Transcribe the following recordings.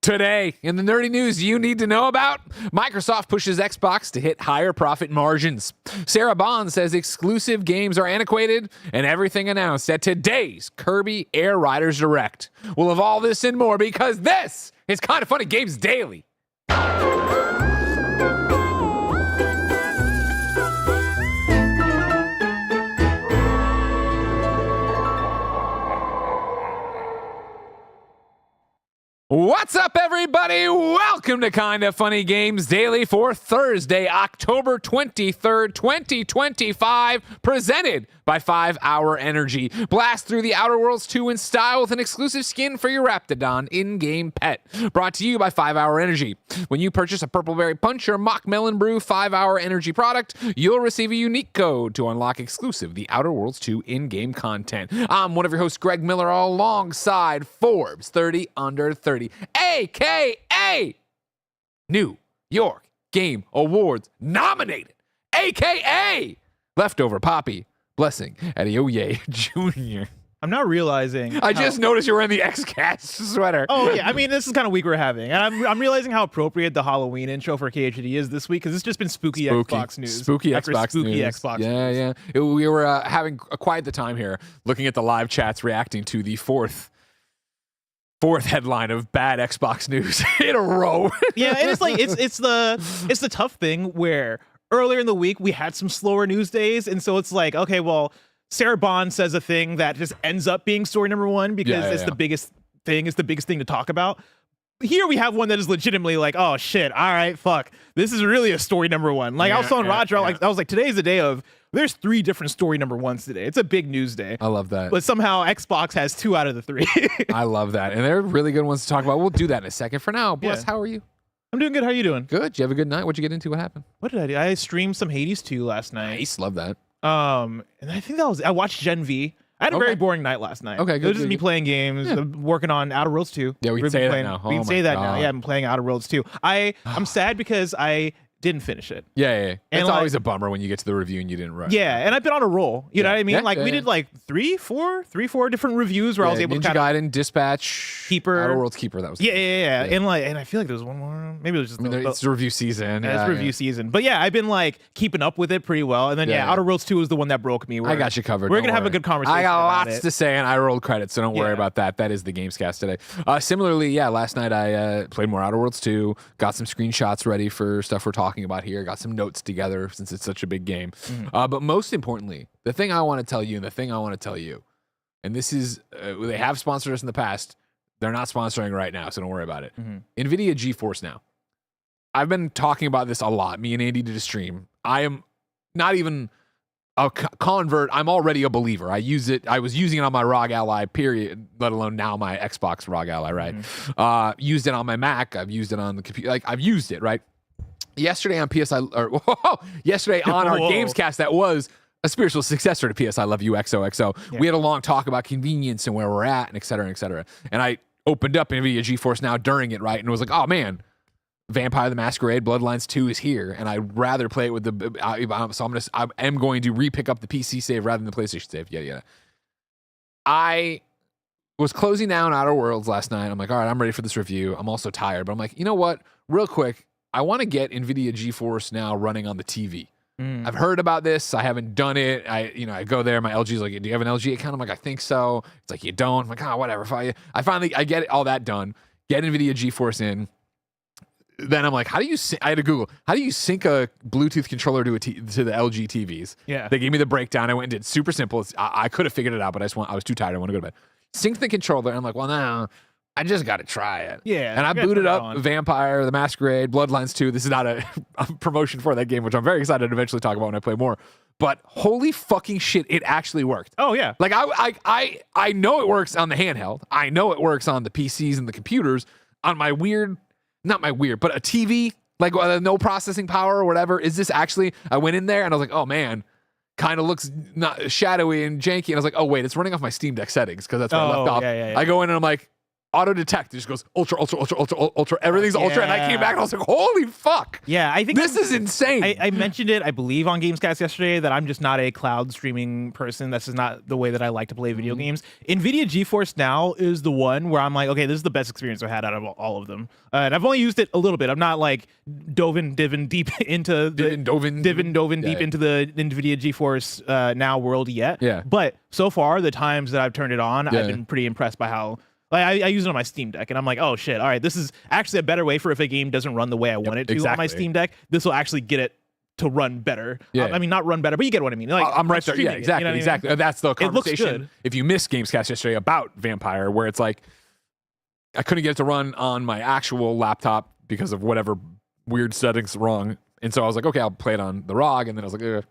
Today, in the nerdy news you need to know about, Microsoft pushes Xbox to hit higher profit margins. Sarah Bond says exclusive games are antiquated, and everything announced at today's Kirby Air Riders Direct. We'll have all this and more because this is Kinda Funny Games Daily. What's up, everybody? Welcome to Kinda Funny Games Daily for Thursday, October 23rd, 2025, presented by 5 Hour Energy. Blast through the Outer Worlds 2 in style with an exclusive skin for your Raptidon in-game pet. Brought to you by 5 Hour Energy. When you purchase a Purpleberry Punch or Mock Melon Brew 5 Hour Energy product, you'll receive a unique code to unlock exclusive The Outer Worlds 2 in-game content. I'm one of your hosts, Greg Miller, alongside Forbes 30 Under 30. AKA New York Game Awards nominated, AKA Leftover Poppy Blessing Adeoye Jr. I'm now realizing. I just noticed you're wearing the X-Cast sweater. Oh yeah, I mean this is kind of week we're having, and I'm realizing how appropriate the Halloween intro for KHD is this week because it's just been spooky Xbox news. Spooky Xbox news. Xbox yeah, news. Yeah. We were having quite the time here, looking at the live chats, reacting to the fourth headline of bad Xbox news in a row. Yeah, and it's like it's the tough thing where earlier in the week we had some slower news days, and so it's like, okay, well, Sarah Bond says a thing that just ends up being story number one because it's the biggest thing. It's the biggest thing to talk about. Here we have one that is legitimately like, oh shit, all right, fuck, this is really a story number one. Like I was telling Roger, I was like, today's the day of. There's 3 different story number ones today. It's a big news day. I love that. But somehow Xbox has 2 out of the 3. I love that. And they're really good ones to talk about. We'll do that in a second. For now, Bless, how are you? I'm doing good. How are you doing? Good. Did you have a good night? What'd you get into? What happened? What did I do? I streamed some Hades 2 last night. Nice. Love that. And I think I watched Gen V. I had a very boring night last night. Okay, good. It was just me playing games, working on Outer Worlds 2. Yeah, we can say that now. We can say that now. Yeah, I'm playing Outer Worlds 2. I'm sad because I didn't finish it. Yeah. It's always a bummer when you get to the review and you didn't rush. Yeah, and I've been on a roll. You know what I mean? We did like 3, 4 different reviews where I was able Ninja to kind Gaiden, Dispatch, Keeper, Outer Worlds Keeper. That was yeah. And I feel like there was one more. Maybe it was just. It's review season. It's review season. But yeah, I've been like keeping up with it pretty well. And then Outer Worlds 2 was the one that broke me. I got you covered. We're gonna have a good conversation. I got lots to say, and I rolled credits, so don't worry about that. That is the Gamescast today. Similarly, last night I played more Outer Worlds 2. Got some screenshots ready for stuff we're talking about here. Got some notes together since it's such a big game. But most importantly, the thing I want to tell you and the thing I want to tell you, and this is, they have sponsored us in the past. They're not sponsoring right now, so don't worry about it. NVIDIA GeForce Now. I've been talking about this a lot. Me and Andy did a stream. I am not even a convert. I'm already a believer. I use it. I was using it on my ROG Ally, period, let alone now my Xbox ROG Ally, right? Used it on my Mac. I've used it on the computer. Like, I've used it, right? Yesterday on yesterday on our Gamescast, that was a spiritual successor to PS I Love You XOXO. We had a long talk about convenience and where we're at and et cetera, et cetera. And I opened up NVIDIA GeForce Now during it, right? And was like, oh man, Vampire the Masquerade Bloodlines 2 is here, and I'd rather play it with the. So I'm going to re-pick up the PC save rather than the PlayStation save. Yeah. I was closing down Outer Worlds last night. I'm like, all right, I'm ready for this review. I'm also tired, but I'm like, you know what? Real quick, I want to get NVIDIA GeForce Now running on the TV. I've heard about this. I haven't done it. I go there. My LG's like, do you have an LG account? I'm like, I think so. It's like, you don't. I'm like, whatever. I get it, all that done. Get NVIDIA GeForce in. Then I'm like, I had to Google, how do you sync a Bluetooth controller to the LG TVs? Yeah. They gave me the breakdown. I went and did super simple. I could have figured it out, but I was too tired. I want to go to bed. Sync the controller. And I'm like, well, no, I just got to try it. Yeah. And I booted up Vampire, the Masquerade, Bloodlines 2. This is not a promotion for that game, which I'm very excited to eventually talk about when I play more. But holy fucking shit, it actually worked. Oh, yeah. Like, I know it works on the handheld. I know it works on the PCs and the computers. On my not my weird, but a TV, like no processing power or whatever. Is this actually, I went in there and I was like, oh man, kind of looks not shadowy and janky. And I was like, oh wait, it's running off my Steam Deck settings because that's where I left off. Yeah. I go in and I'm like, auto detect. It just goes ultra, ultra, ultra, ultra, ultra. Everything's ultra. And I came back and I was like, holy fuck. Yeah, I think this is insane. I mentioned it, I believe, on Gamescast yesterday that I'm just not a cloud streaming person. This is not the way that I like to play video games. NVIDIA GeForce Now is the one where I'm like, okay, this is the best experience I've had out of all of them. And I've only used it a little bit. I'm not like diving deep into the deep into the NVIDIA GeForce Now world yet. Yeah. But so far, the times that I've turned it on, I've been pretty impressed by how. Like I use it on my Steam Deck, and I'm like, oh shit, all right, this is actually a better way for if a game doesn't run the way I want it to on my Steam Deck. This will actually get it to run better. Yeah. I mean, not run better, but you get what I mean. Like, I'm right there. Yeah, exactly, you know exactly. I mean? That's the conversation. It looks good. If you missed Gamescast yesterday about Vampire, where it's like, I couldn't get it to run on my actual laptop because of whatever weird settings wrong, and so I was like, okay, I'll play it on the ROG, and then I was like,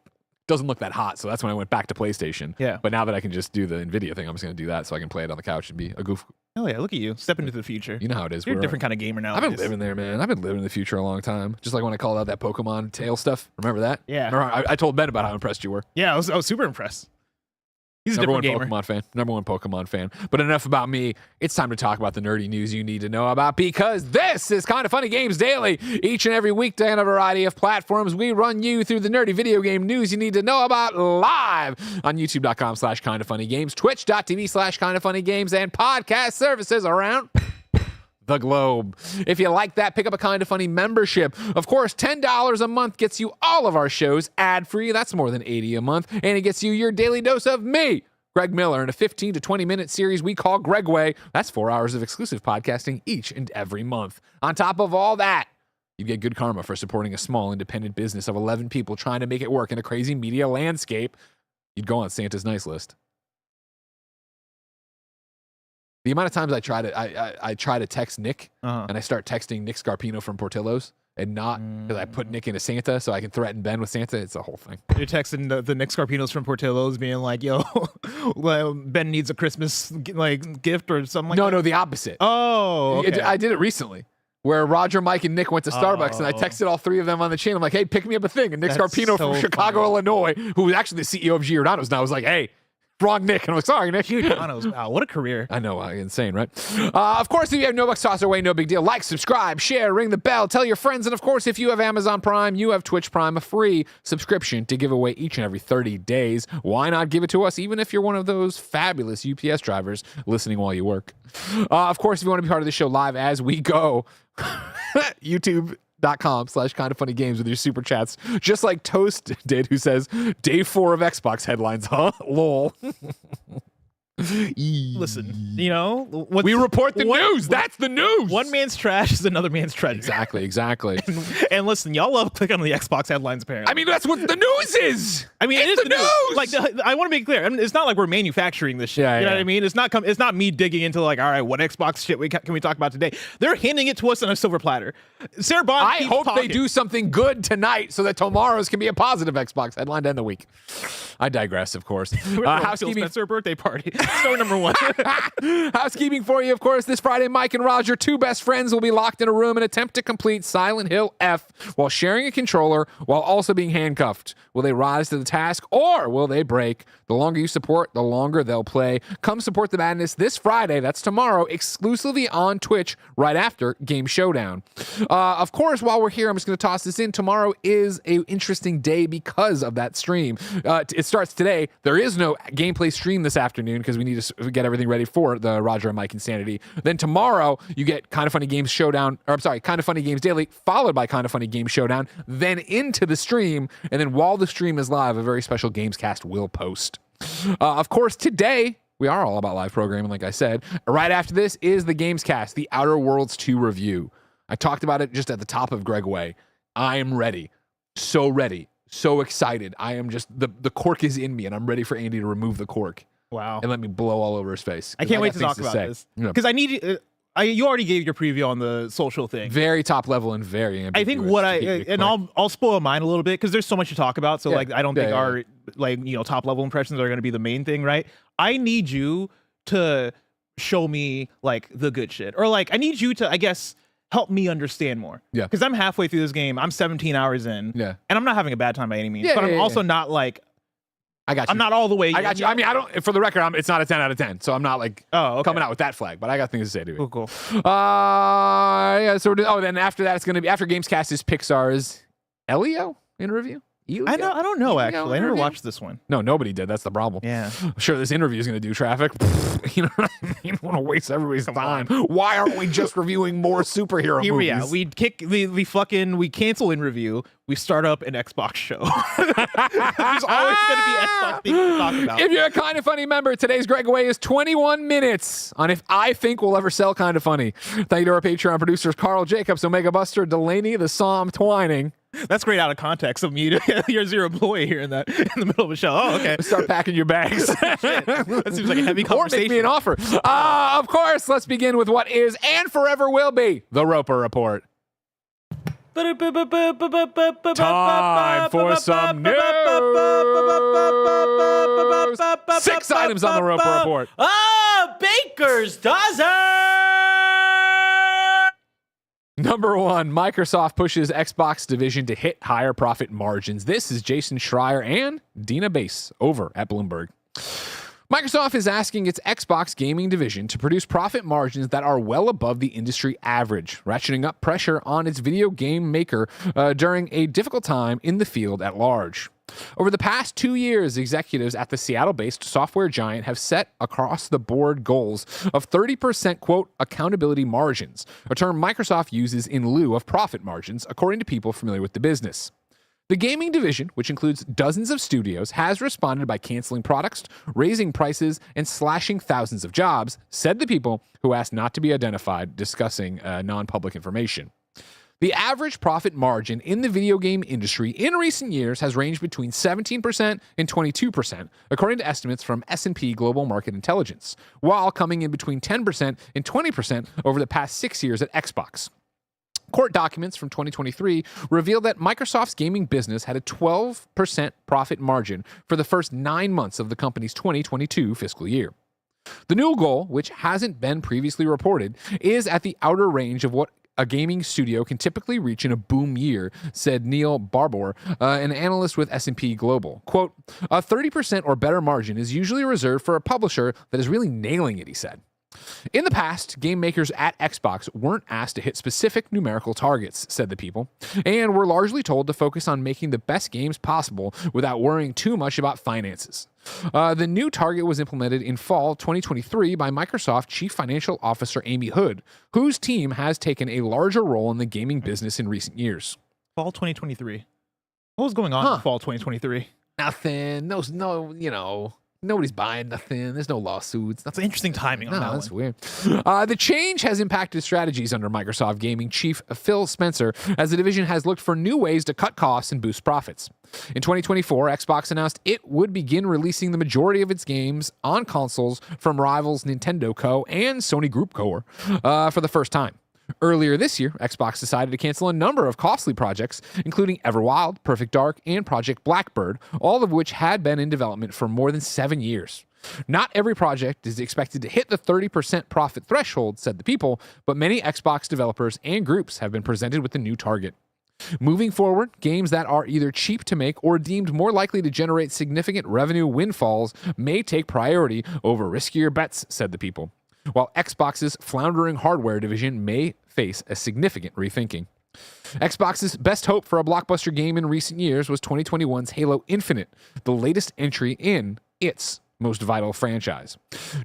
doesn't look that hot, so that's when I went back to PlayStation. Yeah. But now that I can just do the NVIDIA thing, I'm just going to do that so I can play it on the couch and be a goof. Oh yeah, look at you. Step into the future. You know how it is. You're a different kind of gamer now. I've been living there, man. I've been living in the future a long time. Just like when I called out that Pokemon tail stuff. Remember that? Yeah. Remember, I told Ben about how impressed you were. Yeah, I was super impressed. He's a different gamer. Number one Pokemon fan. But enough about me. It's time to talk about the nerdy news you need to know about, because this is Kinda Funny Games Daily. Each and every weekday on a variety of platforms, we run you through the nerdy video game news you need to know about live on youtube.com/kindafunnygames, twitch.tv/kindafunnygames, and podcast services around the globe. If you like that, pick up a Kinda Funny membership. Of course, $10 a month gets you all of our shows ad-free. That's more than $80 a month. And it gets you your daily dose of me, Greg Miller, in a 15 to 20-minute series we call Gregway. That's 4 hours of exclusive podcasting each and every month. On top of all that, you get good karma for supporting a small independent business of 11 people trying to make it work in a crazy media landscape. You'd go on Santa's nice list. The amount of times I try to text Nick, and I start texting Nick Scarpino from Portillo's, and not because I put Nick into Santa so I can threaten Ben with Santa. It's a whole thing. You're texting the Nick Scarpinos from Portillo's being like, yo, Ben needs a Christmas gift or something like that? No, the opposite. Oh, okay. I did it recently, where Roger, Mike, and Nick went to Starbucks, and I texted all three of them on the chain. I'm like, hey, pick me up a thing. And Nick Scarpino from Chicago, Illinois, who is actually the CEO of Giordano's now, was like, hey, wrong Nick. And I'm like, sorry, Nick. Giordano's, wow, what a career. I know, insane, right? Of course, if you have no bucks tossed away, no big deal. Like, subscribe, share, ring the bell, tell your friends. And of course, if you have Amazon Prime, you have Twitch Prime, a free subscription to give away each and every 30 days. Why not give it to us, even if you're one of those fabulous UPS drivers listening while you work? Of course, if you want to be part of the show live as we go, youtube.com/kindafunnygames with your super chats, just like Toast did, who says day 4 of Xbox headlines, huh? Lol. Listen, we report the news. That's the news. One man's trash is another man's treasure. Exactly. And listen, y'all love clicking on the Xbox headlines, apparently. I mean, that's what the news is. I mean, it's the news. Like, I want to be clear. I mean, it's not like we're manufacturing this shit. You know what I mean? It's not me digging into like, all right, what Xbox shit can we talk about today? They're handing it to us on a silver platter. Sarah Bond. I hope they do something good tonight so that tomorrow's can be a positive Xbox headline to end the week. I digress, of course. Housekeeping. Spencer birthday party. Story number 1. Housekeeping for you, of course. This Friday, Mike and Roger, two best friends, will be locked in a room and attempt to complete Silent Hill F while sharing a controller while also being handcuffed. Will they rise to the task or will they break? The longer you support, the longer they'll play. Come support the madness this Friday, that's tomorrow, exclusively on Twitch right after Game Showdown. Of course, while we're here, I'm just going to toss this in. Tomorrow is an interesting day because of that stream. It starts today. There is no gameplay stream this afternoon because we need to get everything ready for the Roger and Mike Insanity. Then tomorrow, you get Kinda Funny Games Showdown, or I'm sorry, Kinda Funny Games Daily, followed by Kinda Funny Games Showdown, then into the stream, and then while the stream is live, a very special Gamescast will post. Of course, today, we are all about live programming, like I said. Right after this is the Gamescast, the Outer Worlds 2 review. I talked about it just at the top of Greg Way. I am ready. So excited. I am just, the cork is in me, and I'm ready for Andy to remove the cork. Wow. And let me blow all over his face. I can't wait to talk about this. Because I need... you already gave your preview on the social thing. Very top level and very ambiguous. I think I'll spoil mine a little bit because there's so much to talk about. So I don't think our top level impressions are going to be the main thing, right? I need you to show me like the good shit, or like I need you to, I guess, help me understand more. Yeah. Because I'm halfway through this game. I'm 17 hours in. Yeah. And I'm not having a bad time by any means. Yeah, but I'm also not like I got you. I'm not all the way. I got you. I mean, I don't. For the record, it's not a 10 out of 10, so I'm not like coming out with that flag. But I got things to say to it. Cool. Yeah. So then after that, it's gonna be after Gamescast is Pixar's Elio in review. I don't know actually. I never watched this one. No, nobody did. That's the problem. Yeah. I'm sure this interview is going to do traffic. You know what I mean? I don't want to waste everybody's time. Why aren't we just reviewing more superhero movies? We cancel in review. We start up an Xbox show. There's always going to be Xbox things to talk about. If you're a Kind of Funny member, today's Greg Away is 21 minutes on if I think we'll ever sell Kind of Funny. Thank you to our Patreon producers, Carl Jacobs, Omega Buster, Delaney, the Psalm Twining. That's great out of context of me. You're zero employee here in the middle of a show. Oh, okay. Start packing your bags. That seems like a heavy conversation. Or make me an offer. Of course, let's begin with what is and forever will be the Roper Report. Time for some news. 6 items on the Roper Report. Baker's dozen. Number 1, Microsoft pushes Xbox division to hit higher profit margins. This is Jason Schrier and Dina Bass over at Bloomberg. Microsoft is asking its Xbox gaming division to produce profit margins that are well above the industry average, ratcheting up pressure on its video game maker during a difficult time in the field at large. Over the past 2 years, executives at the Seattle-based software giant have set across-the-board goals of 30% quote accountability margins, a term Microsoft uses in lieu of profit margins, according to people familiar with the business. The gaming division, which includes dozens of studios, has responded by canceling products, raising prices, and slashing thousands of jobs, said the people who asked not to be identified, discussing non-public information. The average profit margin in the video game industry in recent years has ranged between 17% and 22%, according to estimates from S&P Global Market Intelligence, while coming in between 10% and 20% over the past 6 years at Xbox. Court documents from 2023 reveal that Microsoft's gaming business had a 12% profit margin for the first 9 months of the company's 2022 fiscal year. The new goal, which hasn't been previously reported, is at the outer range of what a gaming studio can typically reach in a boom year, said Neil Barbour, an analyst with S&P Global. Quote, a 30% or better margin is usually reserved for a publisher that is really nailing it, he said. In the past, game makers at Xbox weren't asked to hit specific numerical targets, said the people, and were largely told to focus on making the best games possible without worrying too much about finances. The new target was implemented in fall 2023 by Microsoft Chief Financial Officer Amy Hood, whose team has taken a larger role in the gaming business in recent years. Fall 2023. What was going on in fall 2023? Nothing. Nobody's buying nothing. There's no lawsuits. That's interesting timing on that that's one. weird. The change has impacted strategies under Microsoft Gaming Chief Phil Spencer, as the division has looked for new ways to cut costs and boost profits. In 2024, Xbox announced it would begin releasing the majority of its games on consoles from rivals Nintendo Co. and Sony Group Co. For the first time. Earlier this year, Xbox decided to cancel a number of costly projects, including Everwild, Perfect Dark, and Project Blackbird, all of which had been in development for more than 7 years. Not every project is expected to hit the 30% profit threshold, said the people, but many Xbox developers and groups have been presented with the new target. Moving forward, games that are either cheap to make or deemed more likely to generate significant revenue windfalls may take priority over riskier bets, said the people, while Xbox's floundering hardware division may face a significant rethinking. Xbox's best hope for a blockbuster game in recent years was 2021's Halo Infinite, the latest entry in its most vital franchise.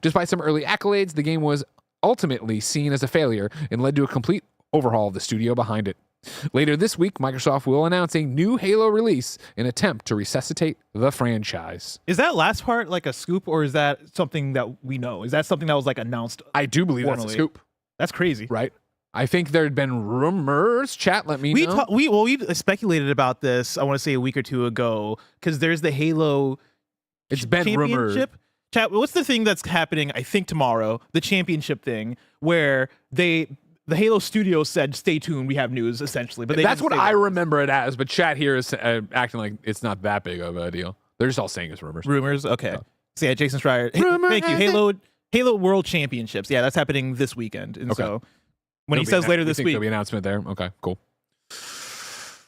Despite some early accolades, the game was ultimately seen as a failure and led to a complete overhaul of the studio behind it. Later this week, Microsoft will announce a new Halo release in an attempt to resuscitate the franchise. Is that last part like a scoop, or is that something that we know? Is that something that was like announced? I do believe formally? that's a scoop. That's crazy. Right? I think there had been rumors. Chat, let me know. We speculated about this, I want to say a week or two ago, because there's the Halo It's been rumored. Chat, what's the thing that's happening, I think tomorrow, the championship thing, where the Halo studio said, stay tuned, we have news, essentially. But that's what I remember it as, but chat here is acting like it's not that big of a deal. They're just all saying it's rumors. Rumors? Okay. So yeah, Jason Schreier. Thank you. Halo World Championships. Yeah, that's happening this weekend. And so when he says later this week. There'll be an announcement there. Okay, cool.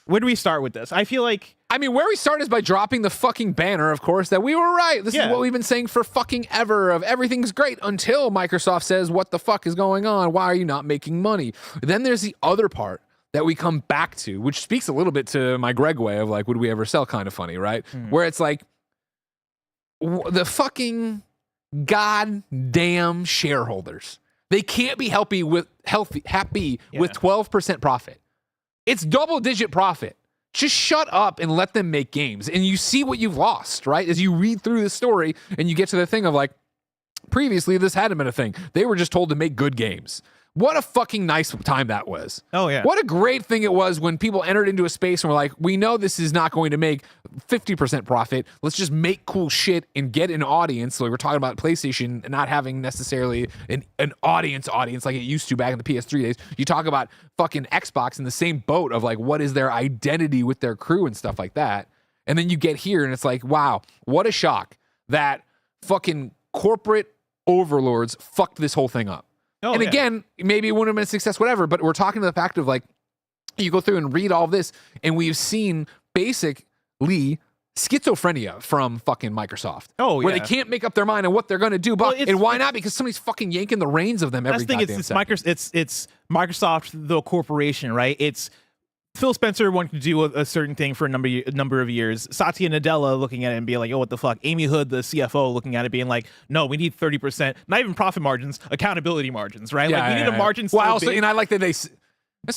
Where do we start with this? I feel like... I mean, where we start is by dropping the fucking banner, of course, that we were right. This is what we've been saying for fucking ever, of everything's great until Microsoft says, what the fuck is going on? Why are you not making money? Then there's the other part that we come back to, which speaks a little bit to my Greg way of like, would we ever sell kind of funny, right? Where it's like, the fucking goddamn shareholders, they can't be happy with 12% profit. It's double-digit profit. Just shut up and let them make games. And you see what you've lost, right? As you read through the story and you get to the thing of like, previously this hadn't been a thing. They were just told to make good games. What a fucking nice time that was. Oh, yeah. What a great thing it was when people entered into a space and were like, we know this is not going to make 50% profit. Let's just make cool shit and get an audience. So we're talking about PlayStation not having necessarily an audience like it used to back in the PS3 days. You talk about fucking Xbox in the same boat of like, what is their identity with their crew and stuff like that. And then you get here and it's like, wow, what a shock that fucking corporate overlords fucked this whole thing up. And again, maybe it wouldn't have been a success, whatever, but we're talking to the fact of like, you go through and read all this, and we've seen basically schizophrenia from fucking Microsoft. Where they can't make up their mind on what they're going to do. But and why not? Because somebody's fucking yanking the reins of them every goddamn second. It's Microsoft, the corporation, right? It's Phil Spencer wanting to do a certain thing for a number of years. Satya Nadella looking at it and being like, oh, what the fuck? Amy Hood, the CFO, looking at it being like, no, we need 30%, not even profit margins, accountability margins, right? Yeah, we need a margin. Well, also, and I like that it's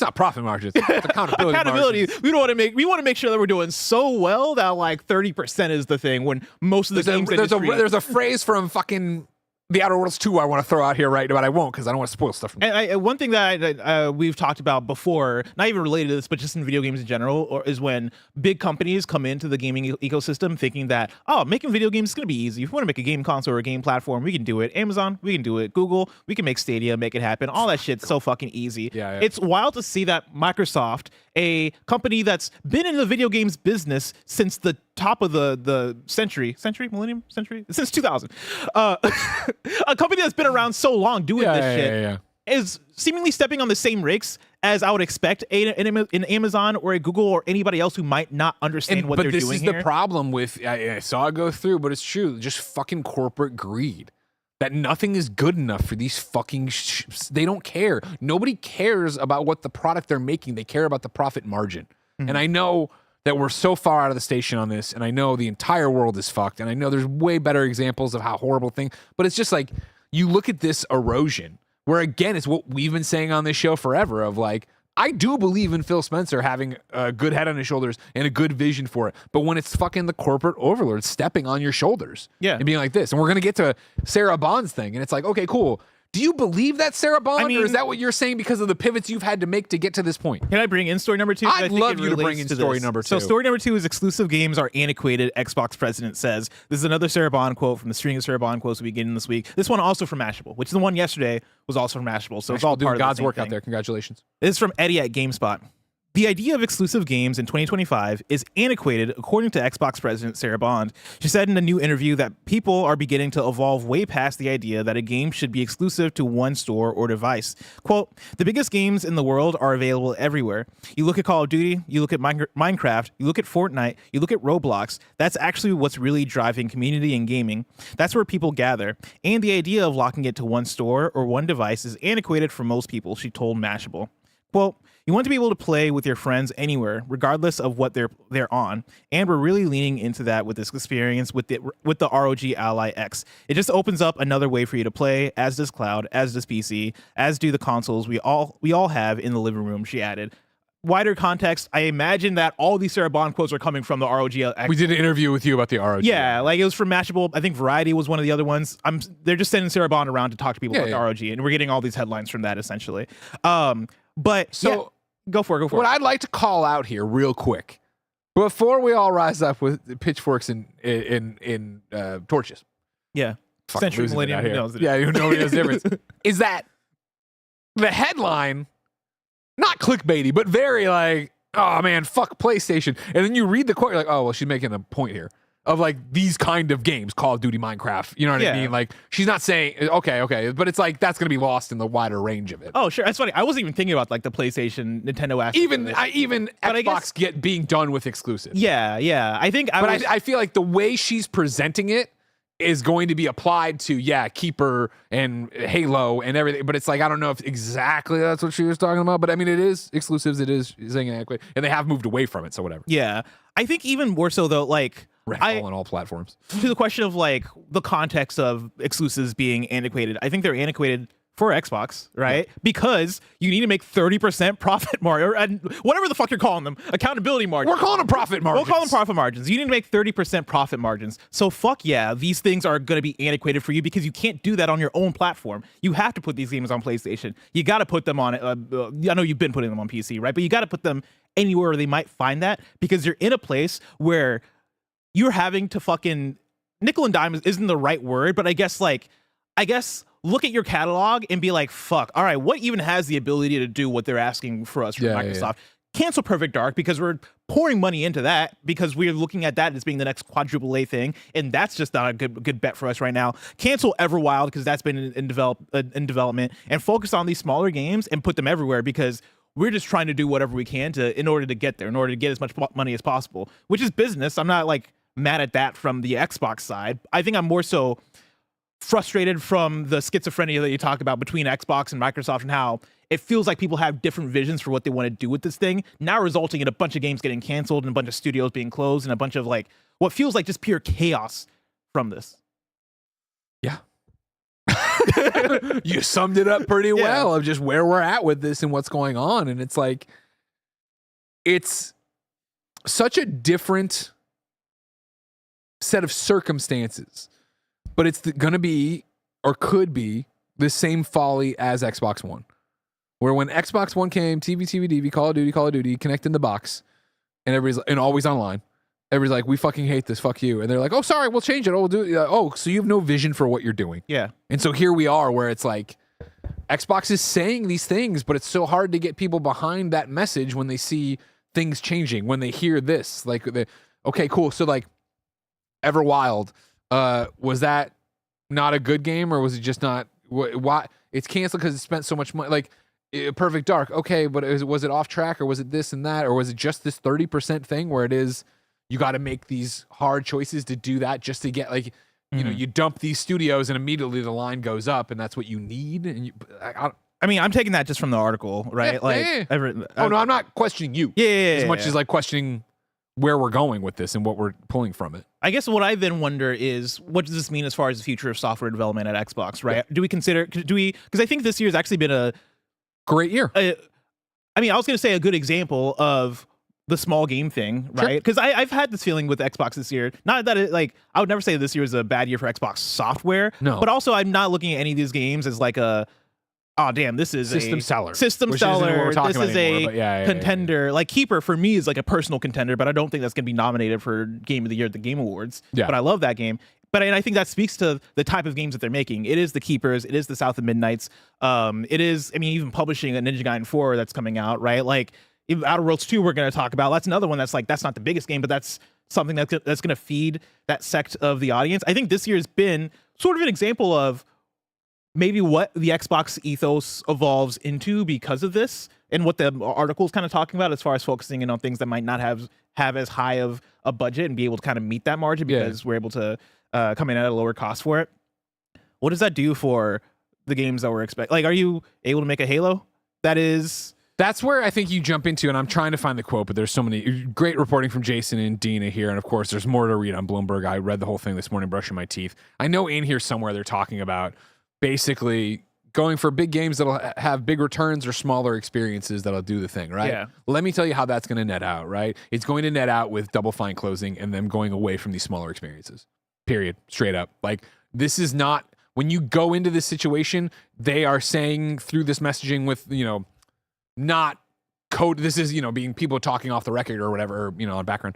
not profit margins, it's accountability margins. We want to make sure that we're doing so well that like 30% is the thing when most of the games there's a phrase from fucking The Outer Worlds 2 I want to throw out here, right? But I won't because I don't want to spoil stuff. And one thing that we've talked about before, not even related to this, but just in video games in general, is when big companies come into the gaming ecosystem thinking that, oh, making video games is going to be easy. If we want to make a game console or a game platform, we can do it. Amazon, we can do it. Google, we can make Stadia, make it happen. All that shit's so fucking easy. Yeah. It's wild to see that Microsoft, a company that's been in the video games business since the top of the century, since 2000, a company that's been around so long doing this shit is seemingly stepping on the same rakes as I would expect an Amazon or a Google or anybody else who might not understand what they're doing here. But this is the problem with, I saw it go through, but it's true, just fucking corporate greed. That nothing is good enough for these fucking they don't care. Nobody cares about what the product they're making. They care about the profit margin. And I know that we're so far out of the station on this, and I know the entire world is fucked, and I know there's way better examples of how horrible thing, but it's just like, you look at this erosion, where again, it's what we've been saying on this show forever of like, I do believe in Phil Spencer having a good head on his shoulders and a good vision for it. But when it's fucking the corporate overlord stepping on your shoulders and being like this, and we're going to get to Sarah Bond's thing, and it's like, okay, cool. Do you believe that, Sarah Bond, or is that what you're saying because of the pivots you've had to make to get to this point? Can I bring in story number 2? I'd love you to bring in story number 2. So story number 2 is exclusive games are antiquated, Xbox president says. This is another Sarah Bond quote from the string of Sarah Bond quotes we get in this week. This one also from Mashable, which is the one yesterday was also from Mashable. So it's all part of God's the work thing. out there. Congratulations. This is from Eddie at GameSpot. The idea of exclusive games in 2025 is antiquated, according to Xbox president Sarah Bond. She said in a new interview that people are beginning to evolve way past the idea that a game should be exclusive to one store or device. Quote, the biggest games in the world are available everywhere. You look at Call of Duty, you look at Minecraft, you look at Fortnite, you look at Roblox. That's actually what's really driving community and gaming. That's where people gather. And the idea of locking it to one store or one device is antiquated for most people, she told Mashable. Quote, you want to be able to play with your friends anywhere, regardless of what they're on, and we're really leaning into that with this experience with the ROG Ally X. It just opens up another way for you to play, as does cloud, as does PC, as do the consoles we all have in the living room, she added. Wider context, I imagine that all these Sarah Bond quotes are coming from the ROG X. We did an interview with you about the ROG. Yeah, like it was from Mashable. I think Variety was one of the other ones. They're just sending Sarah Bond around to talk to people about the ROG, and we're getting all these headlines from that essentially. But so go for it. What I'd like to call out here real quick, before we all rise up with pitchforks and torches. Yeah. Century Millennium. Nobody knows the difference. Is that the headline, not clickbaity, but very like, oh man, fuck PlayStation. And then you read the quote, you're like, oh, well, she's making a point here. of like these kind of games, Call of Duty, Minecraft. You know what I mean? Like she's not saying okay, but it's like that's gonna be lost in the wider range of it. Oh, sure, that's funny. I wasn't even thinking about like the PlayStation, Nintendo aspect. Even Xbox being done with exclusives. Yeah. I feel like the way she's presenting it is going to be applied to Keeper and Halo and everything, but it's like I don't know if exactly that's what she was talking about, but I mean it is exclusives, it is saying adequate, and they have moved away from it, so whatever. Yeah, I think even more so though, like on all platforms. To the question of like the context of exclusives being antiquated, I think they're antiquated for Xbox, right? Because you need to make 30% profit margin, and whatever the fuck you're calling them, accountability margins. We're calling them profit margins. We'll call them profit margins. You need to make 30% profit margins. So fuck yeah, these things are going to be antiquated for you because you can't do that on your own platform. You have to put these games on PlayStation. You got to put them on, I know you've been putting them on PC, right? But you got to put them anywhere where they might find that because you're in a place where you're having to fucking nickel and dime isn't the right word, but I guess look at your catalog and be like, fuck, all right, what even has the ability to do what they're asking for us from Microsoft? Cancel Perfect Dark because we're pouring money into that because we're looking at that as being the next quadruple A thing, and that's just not a good bet for us right now. Cancel Everwild because that's been in development, and focus on these smaller games and put them everywhere because we're just trying to do whatever we can in order to get there, in order to get as much money as possible, which is business. I'm not like mad at that from the Xbox side. I think I'm more so frustrated from the schizophrenia that you talk about between Xbox and Microsoft and how it feels like people have different visions for what they want to do with this thing, now resulting in a bunch of games getting canceled and a bunch of studios being closed and a bunch of like what feels like just pure chaos from this. Yeah. You summed it up pretty well of just where we're at with this and what's going on. And it's like, it's such a different set of circumstances, but it's going to be or could be the same folly as Xbox One, where when Xbox One came, TV, DV, Call of Duty, connect in the box, and everybody's and always online. Everybody's like, we fucking hate this, fuck you. And they're like, oh, sorry, we'll change it. Oh, we'll do it. Oh, so you have no vision for what you're doing. Yeah. And so here we are where it's like, Xbox is saying these things, but it's so hard to get people behind that message when they see things changing, when they hear this. Like, okay, cool. So like, Everwild, was that not a good game, or was it just not? Why it's canceled because it spent so much money? Like Perfect Dark, okay, but was it off track, or was it this and that, or was it just this 30% thing where it is you got to make these hard choices to do that just to get like you know, you dump these studios and immediately the line goes up, and that's what you need. And I mean, I'm taking that just from the article, right? Oh no, I'm not questioning you. As much as like questioning where we're going with this and what we're pulling from it. I guess what I then wonder is, what does this mean as far as the future of software development at Xbox, right? Yeah. Because I think this year has actually been a great year. I was going to say a good example of the small game thing, right? Because I've had this feeling with Xbox this year. Not that I would never say this year is a bad year for Xbox software. No. But also I'm not looking at any of these games as like oh damn, this is system seller. System seller. This is anymore, a contender. Yeah. Like Keeper for me is like a personal contender, but I don't think that's going to be nominated for Game of the Year at the Game Awards. Yeah. But I love that game. But I think that speaks to the type of games that they're making. It is the Keepers. It is the South of Midnights. It is, even publishing a Ninja Gaiden 4 that's coming out, right? Like Outer Worlds 2 we're going to talk about. That's another one that's like, that's not the biggest game, but that's something that's going to feed that sect of the audience. I think this year has been sort of an example of maybe what the Xbox ethos evolves into because of this, and what the article is kind of talking about as far as focusing in on things that might not have as high of a budget and be able to kind of meet that margin because we're able to come in at a lower cost for it. What does that do for the games that we're expecting? Like, are you able to make a Halo? That's where I think you jump into, and I'm trying to find the quote, but there's so many great reporting from Jason and Dina here, and of course there's more to read on Bloomberg. I read the whole thing this morning brushing my teeth. I know in here somewhere they're talking about basically going for big games that'll have big returns or smaller experiences that'll do the thing, right? Yeah. Let me tell you how that's going to net out, right? It's going to net out with Double Fine closing and them going away from these smaller experiences. Period. Straight up. Like, this is not, when you go into this situation, they are saying through this messaging with, not code, this is, being people talking off the record or whatever, on background.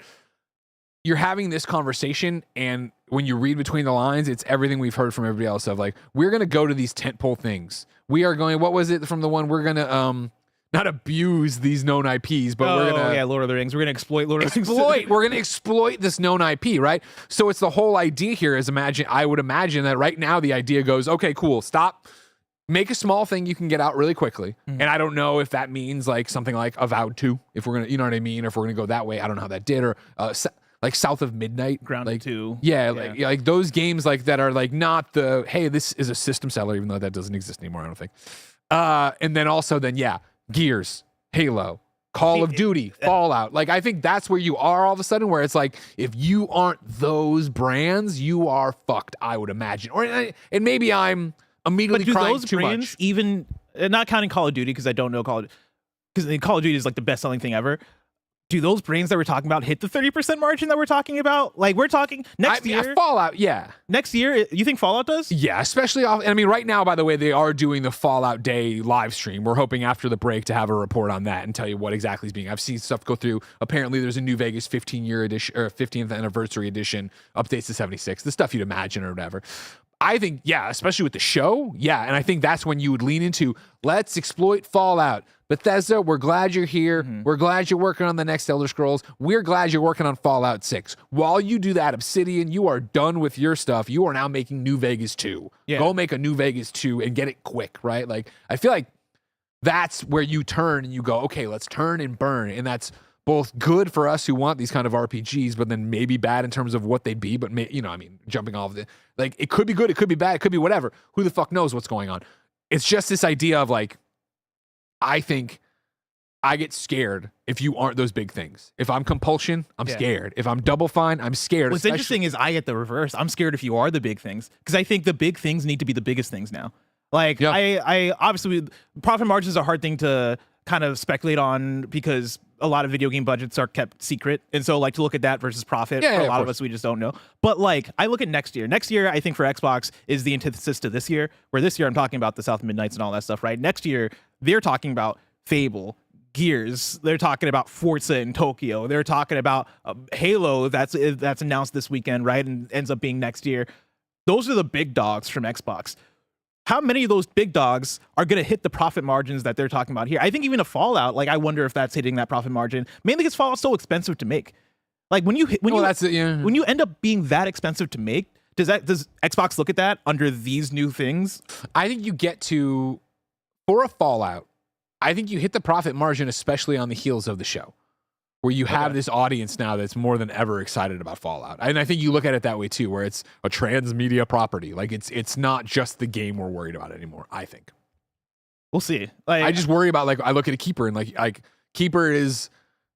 You're having this conversation, and when you read between the lines, it's everything we've heard from everybody else of like, we're going to go to these tentpole things. We are going, what was it from the one? We're going to not abuse these known IPs, but we're gonna Lord of the Rings. We're gonna exploit Lord of the Rings. We're gonna exploit this known IP, right? So it's the whole idea here is I would imagine that right now the idea goes, okay, cool, stop. Make a small thing you can get out really quickly. And I don't know if that means like something like Avowed 2, if we're gonna, you know what I mean? Or if we're gonna go that way, I don't know how that did, or like South of Midnight, Grounded like 2. Yeah, like those games like that are like not the, hey, this is a system seller, even though that doesn't exist anymore, I don't think. And then also Gears, Halo, Call of Duty, Fallout. Like, I think that's where you are all of a sudden, where it's like, if you aren't those brands, you are fucked, I would imagine. And maybe I'm immediately crying those too brands, much. even not counting Call of Duty, because I don't know because Call of Duty is like the best selling thing ever. Do those brands that we're talking about hit the 30% margin that we're talking about? Like, we're talking next year. Fallout, yeah. Next year, you think Fallout does? Yeah, especially off. I mean, right now, by the way, they are doing the Fallout Day live stream. We're hoping after the break to have a report on that and tell you what exactly is being. I've seen stuff go through. Apparently, there's a New Vegas 15-year edition or 15th anniversary edition, updates to 76. The stuff you'd imagine or whatever. I think, especially with the show, and I think that's when you would lean into, let's exploit Fallout. Bethesda, we're glad you're here. We're glad you're working on the next Elder Scrolls. We're glad you're working on Fallout 6. While you do that, Obsidian, you are done with your stuff. You are now making New Vegas 2. Yeah. Go make a New Vegas 2 and get it quick, right? Like, I feel like that's where you turn and you go, okay, let's turn and burn. And that's both good for us who want these kind of RPGs, but then maybe bad in terms of what they'd be. But, jumping off of it, like, it could be good, it could be bad, it could be whatever. Who the fuck knows what's going on? It's just this idea of like, I think I get scared if you aren't those big things. If I'm Compulsion, I'm scared. If I'm Double Fine, I'm scared. What's interesting is I get the reverse. I'm scared if you are the big things, because I think the big things need to be the biggest things now. Like, I obviously, profit margins are a hard thing to kind of speculate on because a lot of video game budgets are kept secret. And so, like, to look at that versus profit, for a lot of us, we just don't know. But, like, I look at next year. Next year, I think for Xbox is the antithesis to this year, where this year I'm talking about the South Midnights and all that stuff, right? Next year, they're talking about Fable, Gears. They're talking about Forza in Tokyo. They're talking about Halo that's announced this weekend, right? And ends up being next year. Those are the big dogs from Xbox. How many of those big dogs are going to hit the profit margins that they're talking about here? I think even a Fallout, like, I wonder if that's hitting that profit margin, mainly because Fallout's so expensive to make. Like, when you end up being that expensive to make, does Xbox look at that under these new things? I think you get to, for a Fallout, I think you hit the profit margin, especially on the heels of the show, where you have this audience now that's more than ever excited about Fallout. And I think you look at it that way too, where it's a transmedia property. Like, it's not just the game we're worried about anymore, I think. We'll see. Like, I just worry about, like, I look at a Keeper and like Keeper is,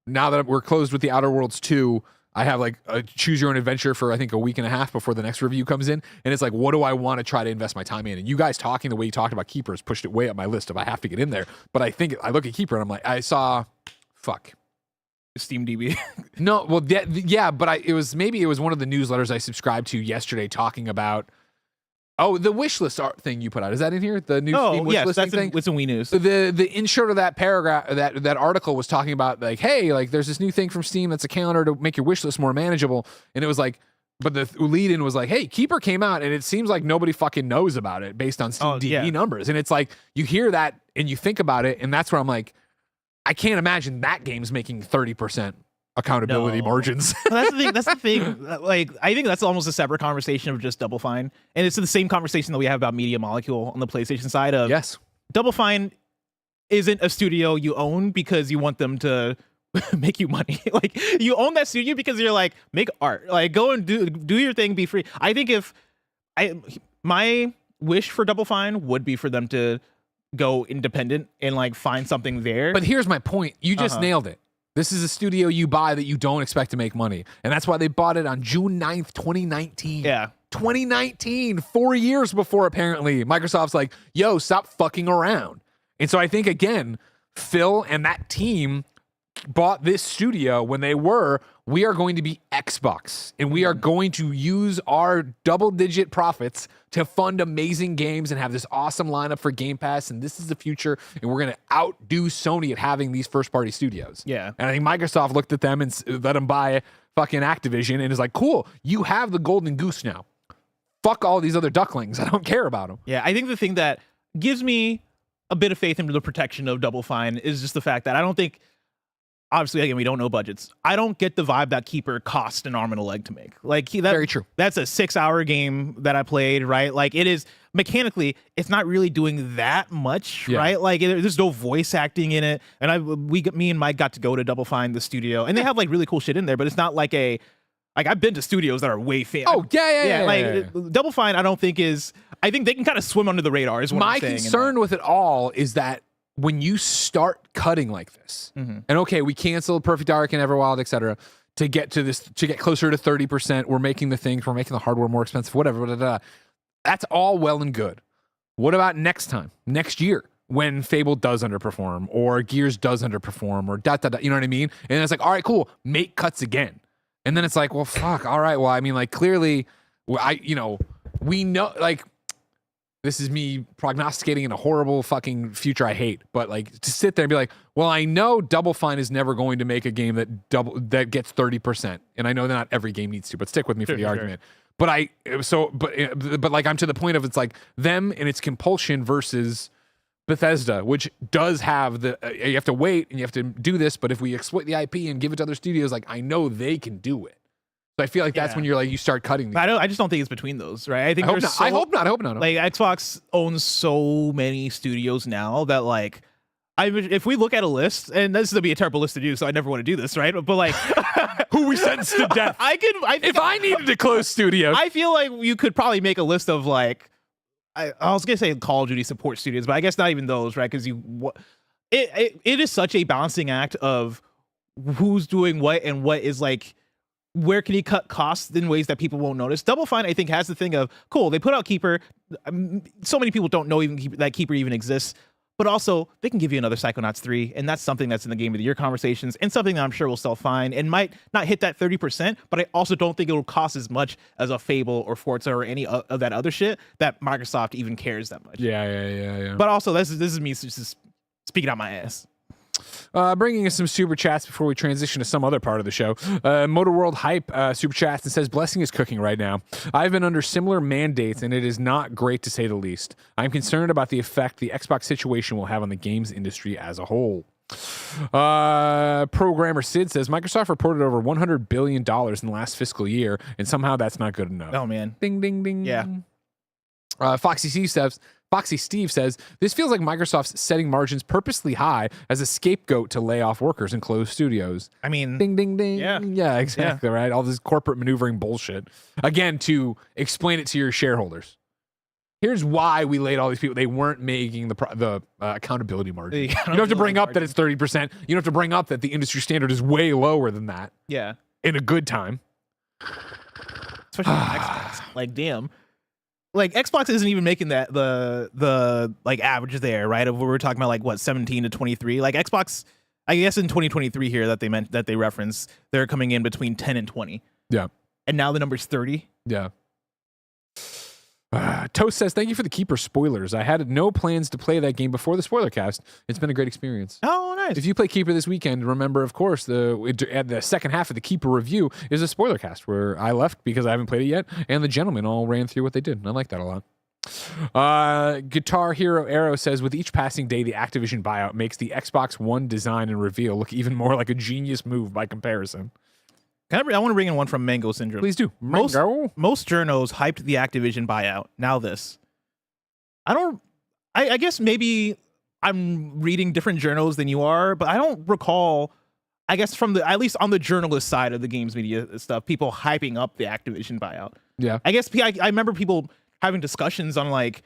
now that we're closed with the Outer Worlds 2, I have like a choose your own adventure for I think a week and a half before the next review comes in. And it's like, what do I want to try to invest my time in? And you guys talking the way you talked about Keepers pushed it way up my list if I have to get in there. But I think I look at Keeper and I'm like, I saw, Steam DB. No, well, but it was one of the newsletters I subscribed to yesterday talking about, the wish list thing you put out. Is that in here? The new Steam wish list thing? It's in Wii News. The intro to that paragraph, that article was talking about, like, hey, like, there's this new thing from Steam that's a calendar to make your wish list more manageable. And it was like, but the lead-in was like, hey, Keeper came out, and it seems like nobody fucking knows about it based on Steam DB numbers. And it's like, you hear that, and you think about it, and that's where I'm like, I can't imagine that game's making 30% accountability margins. That's the thing. Like, I think that's almost a separate conversation of just Double Fine. And it's the same conversation that we have about Media Molecule on the PlayStation side of, yes, Double Fine isn't a studio you own because you want them to make you money. Like, you own that studio because you're like, make art. Like, go and do your thing, be free. I think my wish for Double Fine would be for them to go independent and, like, find something there. But here's my point. You just nailed it. This is a studio you buy that you don't expect to make money. And that's why they bought it on June 9th, 2019. Yeah. 2019, 4 years before, apparently, Microsoft's like, yo, stop fucking around. And so I think, again, Phil and that team bought this studio when we are going to be Xbox, and we are going to use our double-digit profits to fund amazing games and have this awesome lineup for Game Pass, and this is the future, and we're going to outdo Sony at having these first-party studios. Yeah. And I think Microsoft looked at them and let them buy fucking Activision and is like, cool, you have the golden goose now. Fuck all these other ducklings. I don't care about them. Yeah, I think the thing that gives me a bit of faith in the protection of Double Fine is just the fact that I don't think, obviously, again, we don't know budgets. I don't get the vibe that Keeper cost an arm and a leg to make. Like Very true. That's a 6-hour game that I played, right? Like it is mechanically, it's not really doing that much, right? Like there's no voice acting in it. And me and Mike got to go to Double Fine, the studio, and they have like really cool shit in there, but it's not like I've been to studios that are way fancy. Oh yeah. Double Fine, I don't think is. I think they can kind of swim under the radar. Is what my I'm saying. concern with it all is that when you start cutting like this, and okay, we canceled Perfect Dark and Everwild, etc., to get to this, to get closer to 30%, we're making the things, we're making the hardware more expensive, whatever. Blah, blah, blah. That's all well and good. What about next time, next year, when Fable does underperform, or Gears does underperform, or you know what I mean? And it's like, all right, cool, make cuts again. And then it's like, well, fuck, all right, well, I mean, like, clearly, we know, like, this is me prognosticating in a horrible fucking future I hate, but like to sit there and be like, well, I know Double Fine is never going to make a game that gets 30%, and I know that not every game needs to, but stick with me for the argument. But but like I'm to the point of it's like them and its compulsion versus Bethesda, which does have you have to wait and you have to do this, but if we exploit the IP and give it to other studios, like I know they can do it. So I feel like that's when you're like, you start cutting these. I just don't think it's between those, right? I think I hope not. Like Xbox owns so many studios now that like, if we look at a list, and this is gonna be a terrible list to do, so I never want to do this, right? But like, who we sentenced to death? If I needed to close studios, I feel like you could probably make a list of like, I was gonna say Call of Duty support studios, but I guess not even those, right? Because it is such a balancing act of who's doing what and what is like. Where can he cut costs in ways that people won't notice? Double Fine, I think, has the thing of, cool, they put out Keeper. So many people don't know that Keeper even exists. But also, they can give you another Psychonauts 3, and that's something that's in the Game of the Year conversations, and something that I'm sure will sell fine, and might not hit that 30%, but I also don't think it will cost as much as a Fable or Forza or any of that other shit that Microsoft even cares that much. Yeah. But also, this is me just speaking out my ass. Bringing us some super chats before we transition to some other part of the show. Motor World Hype super chats and says, blessing is cooking right now. I've been under similar mandates and it is not great to say the least. I'm concerned about the effect the Xbox situation will have on the games industry as a whole. Programmer Sid says, Microsoft reported over $100 billion in the last fiscal year and somehow that's not good enough. Oh man. Ding, ding, ding. Yeah. Foxy Steve says, this feels like Microsoft's setting margins purposely high as a scapegoat to lay off workers and close studios. I mean, ding, ding, ding. Yeah, exactly, right? All this corporate maneuvering bullshit. Again, to explain it to your shareholders. Here's why we laid all these people. They weren't making the accountability margin. You don't have to bring up that it's 30%. You don't have to bring up that the industry standard is way lower than that. Yeah. In a good time. Especially on Xbox. Like, damn. Like Xbox isn't even making that the like average there, right? Of what we're talking about, like what 17 to 23. Like Xbox, I guess in 2023 here that they reference, they're coming in between 10 and 20. Yeah, and now the number's 30. Yeah. Toast says, thank you for the Keeper spoilers. I had no plans to play that game before the spoiler cast. It's been a great experience. Oh, nice. If you play Keeper this weekend, remember, of course, the second half of the Keeper review is a spoiler cast where I left because I haven't played it yet, and the gentlemen all ran through what they did. And I like that a lot. Guitar Hero Arrow says, with each passing day, the Activision buyout makes the Xbox One design and reveal look even more like a genius move by comparison. I want to bring in one from Mango Syndrome. Please do. Most journos hyped the Activision buyout. Now this. I guess maybe I'm reading different journals than you are, but I don't recall, I guess at least on the journalist side of the games media stuff, people hyping up the Activision buyout. Yeah. I guess I remember people having discussions on like,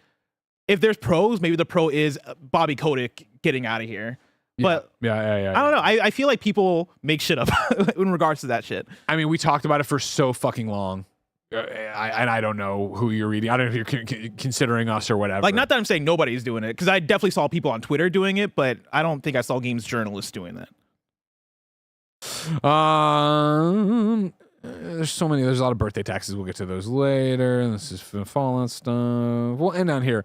if there's pros, maybe the pro is Bobby Kotick getting out of here. But yeah. I don't know. I feel like people make shit up in regards to that shit. I mean, we talked about it for so fucking long. I don't know who you're reading. I don't know if you're considering us or whatever. Like, not that I'm saying nobody's doing it, because I definitely saw people on Twitter doing it, but I don't think I saw games journalists doing that. There's a lot of birthday taxes. We'll get to those later. This is Fallout stuff. We'll end on here.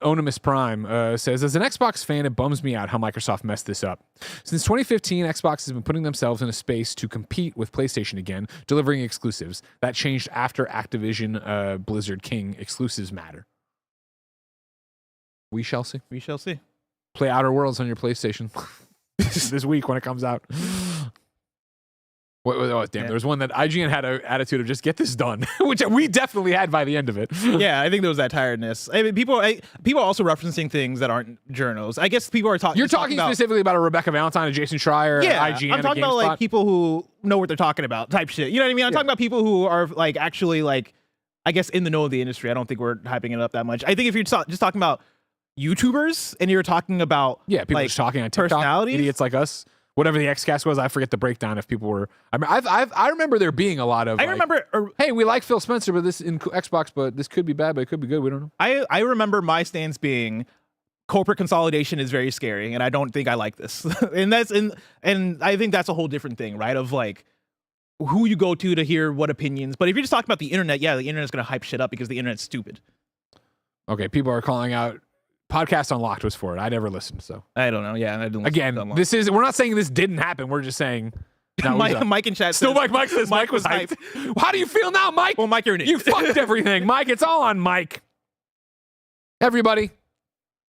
Onimus Prime says, as an Xbox fan, it bums me out how Microsoft messed this up. Since 2015, Xbox has been putting themselves in a space to compete with PlayStation again, delivering exclusives. That changed after Activision Blizzard King exclusives matter. We shall see. We shall see. Play Outer Worlds on your PlayStation this week when it comes out. Oh, damn. There was one that IGN had an attitude of just get this done, which we definitely had by the end of it. Yeah, I think there was that tiredness. I mean, people are also referencing things that aren't journals. I guess people are talking. You're talking specifically about a Rebecca Valentine, a Jason Schrier, yeah, IGN. I'm talking about like people who know what they're talking about, type shit. You know what I mean? I'm talking about people who are like actually like, I guess, in the know of the industry. I don't think we're hyping it up that much. I think if you're just talking about YouTubers and you're talking about people like, just talking on TikTok, personalities, idiots like us. Whatever the XCast was, I forget the breakdown. If people were, I remember there being a lot of. Hey, we like Phil Spencer, but this in Xbox, but this could be bad, but it could be good. We don't know. I remember my stance being corporate consolidation is very scary, and I don't think I like this. and I think that's a whole different thing, right? Of like who you go to hear what opinions. But if you're just talking about the internet, yeah, the internet's gonna hype shit up because the internet's stupid. Okay, people are calling out. Podcast Unlocked was for it. I never listened, so I don't know. Yeah, I didn't. Again, we're not saying this didn't happen. We're just saying. Mike in chat still says, Mike says Mike was hyped. How do you feel now, Mike? Well, Mike, you're an you idiot. fucked everything, Mike. It's all on Mike. Everybody,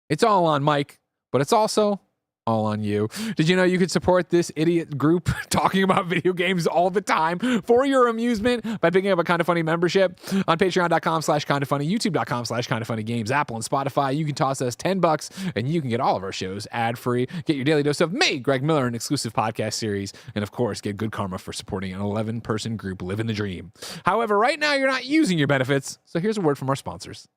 it's all on Mike, but it's also all on you. Did you know you could support this idiot group talking about video games all the time for your amusement by picking up a Kinda Funny membership on patreon.com/kindafunny, youtube.com/kindafunnygames, Apple and Spotify. You can toss us $10 and you can get all of our shows ad-free. Get your daily dose of me, Greg Miller, an exclusive podcast series, and of course, get good karma for supporting an 11-person group living the dream. However, right now you're not using your benefits, so here's a word from our sponsors.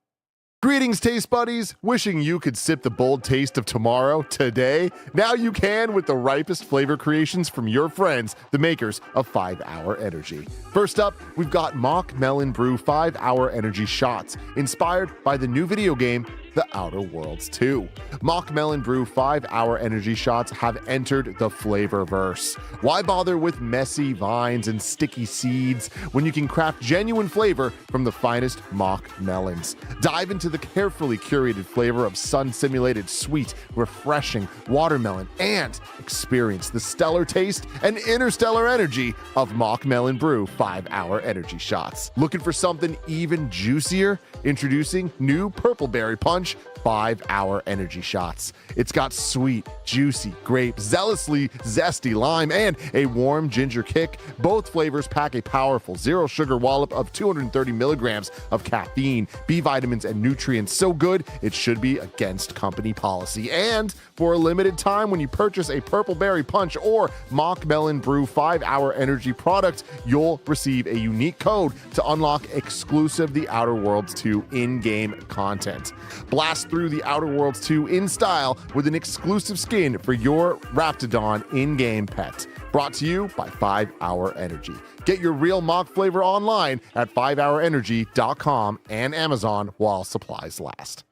Greetings, taste buddies. Wishing you could sip the bold taste of tomorrow, today? Now you can with the ripest flavor creations from your friends, the makers of 5-Hour Energy. First up, we've got Mock Melon Brew 5-Hour Energy Shots, inspired by the new video game, The Outer Worlds 2. Mock Melon Brew 5-Hour Energy Shots have entered the flavorverse. Why bother with messy vines and sticky seeds when you can craft genuine flavor from the finest mock melons? Dive into the carefully curated flavor of sun-simulated sweet, refreshing watermelon and experience the stellar taste and interstellar energy of Mock Melon Brew 5-Hour Energy Shots. Looking for something even juicier? Introducing new Purpleberry Punch 5-Hour Energy Shots. It's got sweet, juicy grape, zealously zesty lime, and a warm ginger kick. Both flavors pack a powerful zero sugar wallop of 230 milligrams of caffeine, B vitamins, and nutrients so good it should be against company policy. And for a limited time, when you purchase a Purpleberry Punch or Mock Melon Brew 5-Hour Energy product, you'll receive a unique code to unlock exclusive The Outer Worlds 2 in-game content. Blast through The Outer Worlds 2 in style with an exclusive skin for your Raptidon in-game pet. Brought to you by 5-Hour Energy. Get your real mock flavor online at 5hourenergy.com and Amazon while supplies last.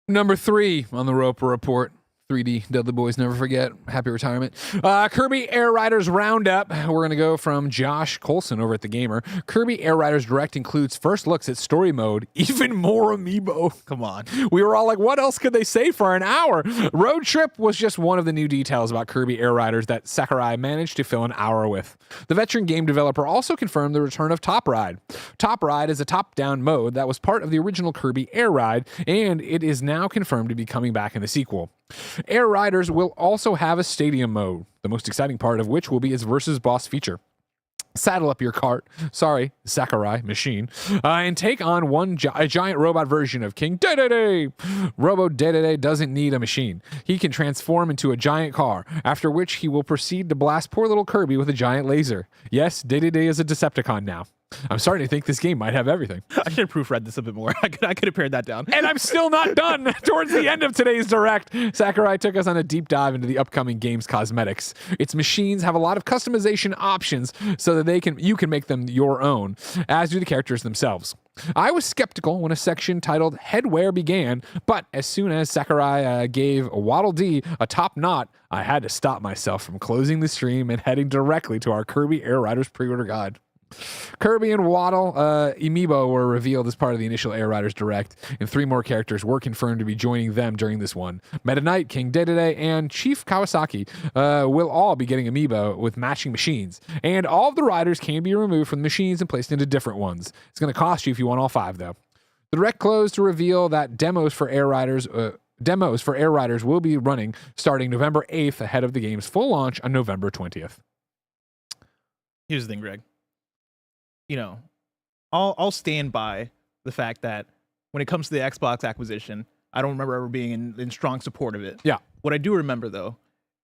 Number 3 on the Roper Report. 3D Dudley Boys Never Forget. Happy retirement. Kirby Air Riders Roundup. We're going to go from Josh Colson over at The Gamer. Kirby Air Riders Direct includes first looks at story mode, even more amiibo. Come on. We were all like, what else could they say for an hour? Road Trip was just one of the new details about Kirby Air Riders that Sakurai managed to fill an hour with. The veteran game developer also confirmed the return of Top Ride. Top Ride is a top-down mode that was part of the original Kirby Air Ride, and it is now confirmed to be coming back in the sequel. Air Riders will also have a stadium mode, the most exciting part of which will be its versus boss feature. Saddle up your cart, Sakurai machine, and take on a giant robot version of King Dedede. Robo Dedede doesn't need a machine. He can transform into a giant car, after which he will proceed to blast poor little Kirby with a giant laser. Yes, Dedede is a Decepticon now. I'm starting to think this game might have everything. I should have proofread this a bit more. I could have pared that down. And I'm still not done. Towards the end of today's Direct, Sakurai took us on a deep dive into the upcoming game's cosmetics. Its machines have a lot of customization options so that you can make them your own, as do the characters themselves. I was skeptical when a section titled Headwear began, but as soon as Sakurai gave Waddle Dee a top knot, I had to stop myself from closing the stream and heading directly to our Kirby Air Riders pre-order guide. Kirby and Waddle amiibo were revealed as part of the initial Air Riders Direct, and 3 more characters were confirmed to be joining them during this one. Meta Knight, King Dedede, and Chief Kawasaki will all be getting amiibo with matching machines, and all of the riders can be removed from the machines and placed into different ones. It's going to cost you if you want all 5, though. The Direct closed to reveal that demos for Air Riders will be running starting November 8th ahead of the game's full launch on November 20th. Here's the thing, Greg. I'll stand by the fact that when it comes to the Xbox acquisition, I don't remember ever being in strong support of it. Yeah. What I do remember, though,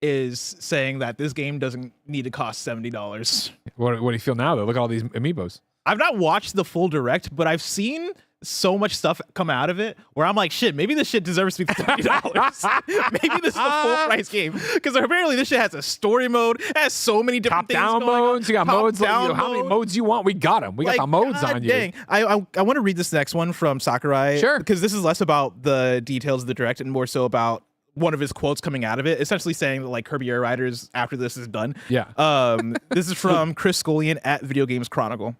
is saying that this game doesn't need to cost $70. What do you feel now, though? Look at all these amiibos. I've not watched the full Direct, but I've seen so much stuff come out of it where I'm like, shit, maybe this shit deserves to be $30. Maybe this is a full price game. Because apparently this shit has a story mode, has so many different things Top-down going modes. on. You got modes. Top-down How many modes you want? We got them. We got the modes God on dang. you. I want to read this next one from Sakurai. Sure. Because this is less about the details of the Direct and more so about one of his quotes coming out of it, essentially saying that like Kirby Air Riders after this is done. Yeah. This is from Chris Scullion at Video Games Chronicle.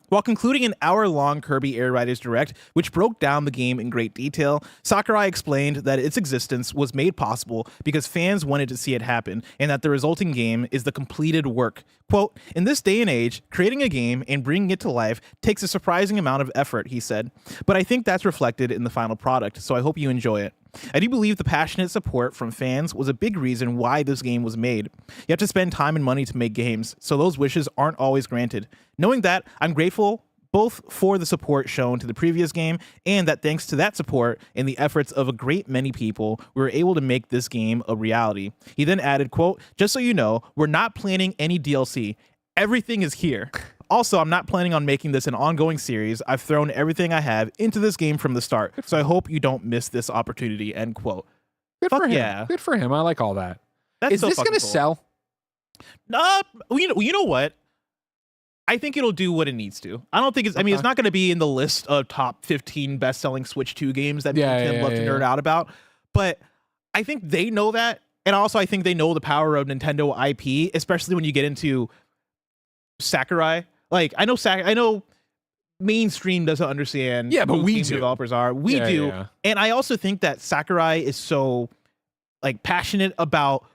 While concluding an hour-long Kirby Air Riders Direct, which broke down the game in great detail, Sakurai explained that its existence was made possible because fans wanted to see it happen, and that the resulting game is the completed work. Quote, "In this day and age, creating a game and bringing it to life takes a surprising amount of effort," he said. "But I think that's reflected in the final product, so I hope you enjoy it. I do believe the passionate support from fans was a big reason why this game was made. You have to spend time and money to make games, so those wishes aren't always granted. Knowing that, I'm grateful both for the support shown to the previous game and that thanks to that support and the efforts of a great many people, we were able to make this game a reality." He then added, quote, "Just so you know, we're not planning any DLC. Everything is here. Also, I'm not planning on making this an ongoing series. I've thrown everything I have into this game from the start, so I hope you don't miss this opportunity," end quote. Good Fuck for him. yeah. Good for him. I like all that. That's Is so this fucking going to cool. sell? You know what? I think it'll do what it needs to. I don't think it's, I mean, it's not going to be in the list of top 15 best-selling Switch 2 games that me and Tim love to nerd out about, but I think they know that, and also I think they know the power of Nintendo IP, especially when you get into Sakurai. Like, I know mainstream doesn't understand but who we game do. developers are. We do. Yeah. And I also think that Sakurai is so like passionate about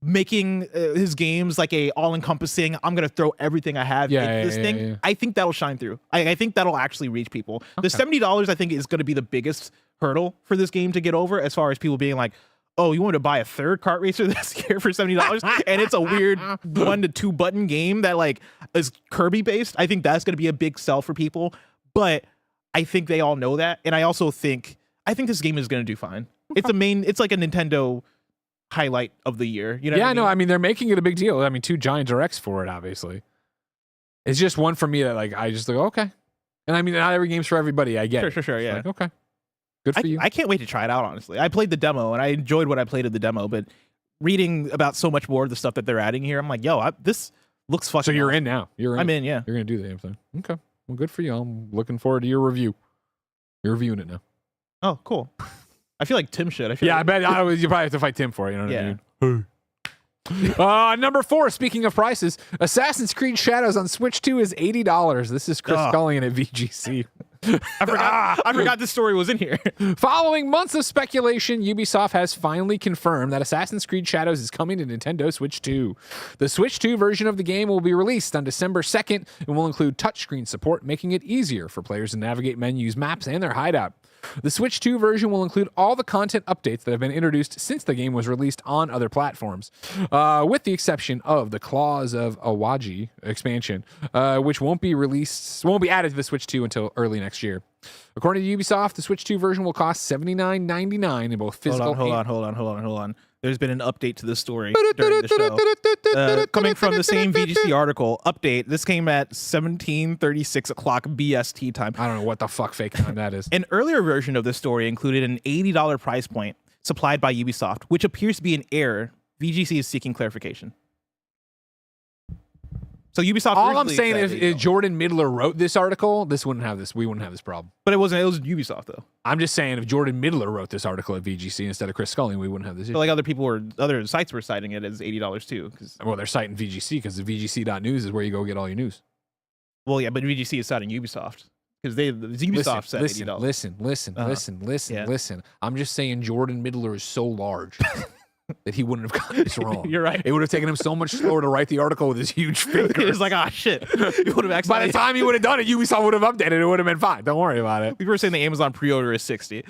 making his games like a all-encompassing, I'm gonna throw everything I have into this thing. Yeah. I think that'll shine through. I think that'll actually reach people. The $70 I think is going to be the biggest hurdle for this game to get over, as far as people being like, oh, you want to buy a third kart racer this year for $70 and it's a weird 1 to 2 button game that like is Kirby based. I think that's going to be a big sell for people, but I think they all know that, and I also think this game is going to do fine. It's like a Nintendo highlight of the year. You know? Yeah, no, I mean, they're making it a big deal. I mean, 2 giant directs for it, obviously. It's just one for me that like I just like, okay. And I mean, not every game's for everybody. I get it. Sure, yeah. Like, okay. Good for you. I can't wait to try it out, honestly. I played the demo and I enjoyed what I played of the demo, but reading about so much more of the stuff that they're adding here, I'm like, yo, this looks fucking So you're awesome. in now. I'm in, yeah. You're going to do the damn thing. Okay. Well, good for you. I'm looking forward to your review. You're reviewing it now. Oh, cool. I feel like Tim should. I bet you probably have to fight Tim for it. You know what I mean? Number 4, speaking of prices, Assassin's Creed Shadows on Switch 2 is $80. This is Chris Scullion at VGC. I forgot this story was in here. Following months of speculation, Ubisoft has finally confirmed that Assassin's Creed Shadows is coming to Nintendo Switch 2. The Switch 2 version of the game will be released on December 2nd and will include touchscreen support, making it easier for players to navigate menus, maps, and their hideout. The Switch 2 version will include all the content updates that have been introduced since the game was released on other platforms, with the exception of the Claws of Awaji expansion, which won't be added to the Switch 2 until early next year. According to Ubisoft, the Switch 2 version will cost $79.99 in both physical. Hold on. There's been an update to this story during the show. Coming from the same VGC article, update. This came at 17:36 o'clock BST time. I don't know what the fuck fake time that is. An earlier version of this story included an $80 price point supplied by Ubisoft, which appears to be an error. VGC is seeking clarification. So Ubisoft. All I'm saying is, if Jordan Middler wrote this article, we wouldn't have this problem. But it was Ubisoft though. I'm just saying, if Jordan Middler wrote this article at VGC instead of Chris Scullion, we wouldn't have this issue. But like other sites were citing it as $80 too. Well, they're citing VGC because the VGC.news is where you go get all your news. Well, yeah, but VGC is citing Ubisoft because Ubisoft said $80. Listen. I'm just saying Jordan Middler is so large that he wouldn't have gotten this wrong. You're right. It would have taken him so much slower to write the article with his huge fingers. It's like, ah, shit. You would have By the time he would have done it, Ubisoft would have updated it. It would have been fine. Don't worry about it. We were saying the Amazon pre-order is 60.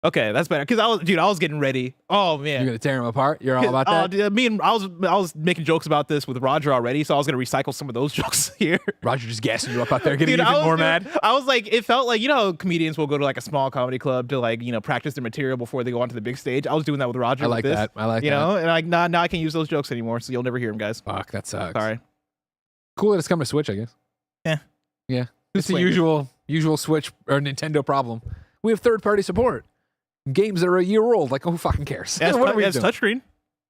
Okay, that's better. Because I was getting ready. Oh man, You're gonna tear him apart. You're all about that. I was making jokes about this with Roger already, so I was gonna recycle some of those jokes here. Roger just gassing you up out there, getting Dude, even more mad. I was like, it felt like, you know how comedians will go to like a small comedy club to like, you know, practice their material before they go onto the big stage. I was doing that with Roger. I like with this, that. I like you that. know, and like now I can't use those jokes anymore, so you'll never hear them, guys. Fuck, that sucks. Sorry. Cool that it's coming to Switch, I guess. Yeah. Yeah. It's the Disclaimer. usual Switch or Nintendo problem. We have third-party support. Games that are a year old, like, who fucking cares? Yeah, What are we it's doing? touchscreen.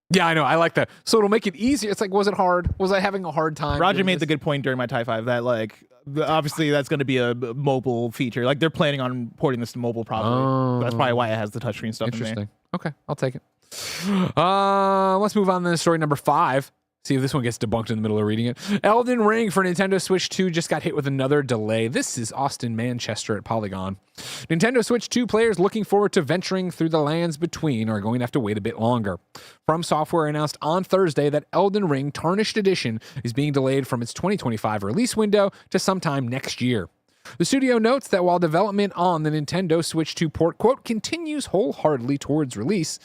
Yeah, I know. I like that. So it'll make it easier. It's like, was it hard? Was I having a hard time? Roger doing made the this? good point during my TIE 5 that like obviously that's going to be a mobile feature. Like they're planning on porting this to mobile probably. So that's probably why it has the touchscreen stuff in there. Interesting. Okay, I'll take it. Let's move on to story number 5. See if this one gets debunked in the middle of reading it. Elden Ring for Nintendo Switch 2 just got hit with another delay. This is Austin Manchester at Polygon. Nintendo Switch 2 players looking forward to venturing through the lands between are going to have to wait a bit longer. From Software announced on Thursday that Elden Ring Tarnished Edition is being delayed from its 2025 release window to sometime next year. The studio notes that while development on the Nintendo Switch 2 port, quote, continues wholeheartedly towards release,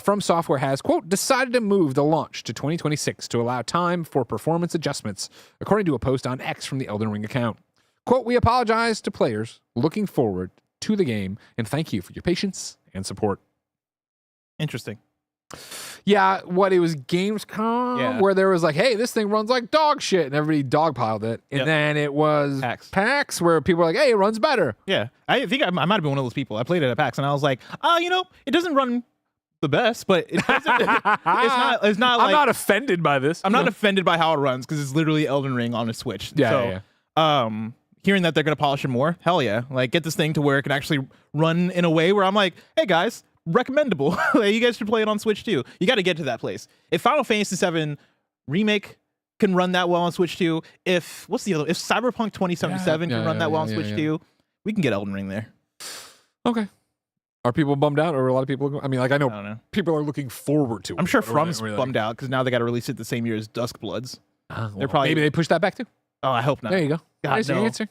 From Software has, quote, decided to move the launch to 2026 to allow time for performance adjustments, according to a post on X from the Elden Ring account. Quote, we apologize to players looking forward to the game and thank you for your patience and support. Interesting. Yeah, it was Gamescom where there was like, hey, this thing runs like dog shit, and everybody dogpiled it. And then it was PAX where people were like, hey, it runs better. Yeah. I think I might have been one of those people. I played it at PAX and I was like, you know, it doesn't run the best, but it doesn't, it's not like, I'm not offended by this. I'm not offended by how it runs because it's literally Elden Ring on a Switch. Yeah. Hearing that they're going to polish it more, hell yeah. Like, get this thing to where it can actually run in a way where I'm like, hey, guys, recommendable. Like, you guys should play it on Switch too. You got to get to that place. If Final Fantasy VII Remake can run that well on Switch 2, if Cyberpunk 2077 can run that well on Switch 2, we can get Elden Ring there. Okay. Are people bummed out, or a lot of people? I mean, like, I don't know. people are looking forward to it. I'm sure From's bummed out because now they got to release it the same year as Duskbloods. They're probably maybe they push that back too. Oh, I hope not. There you go. God, Nice no. answer.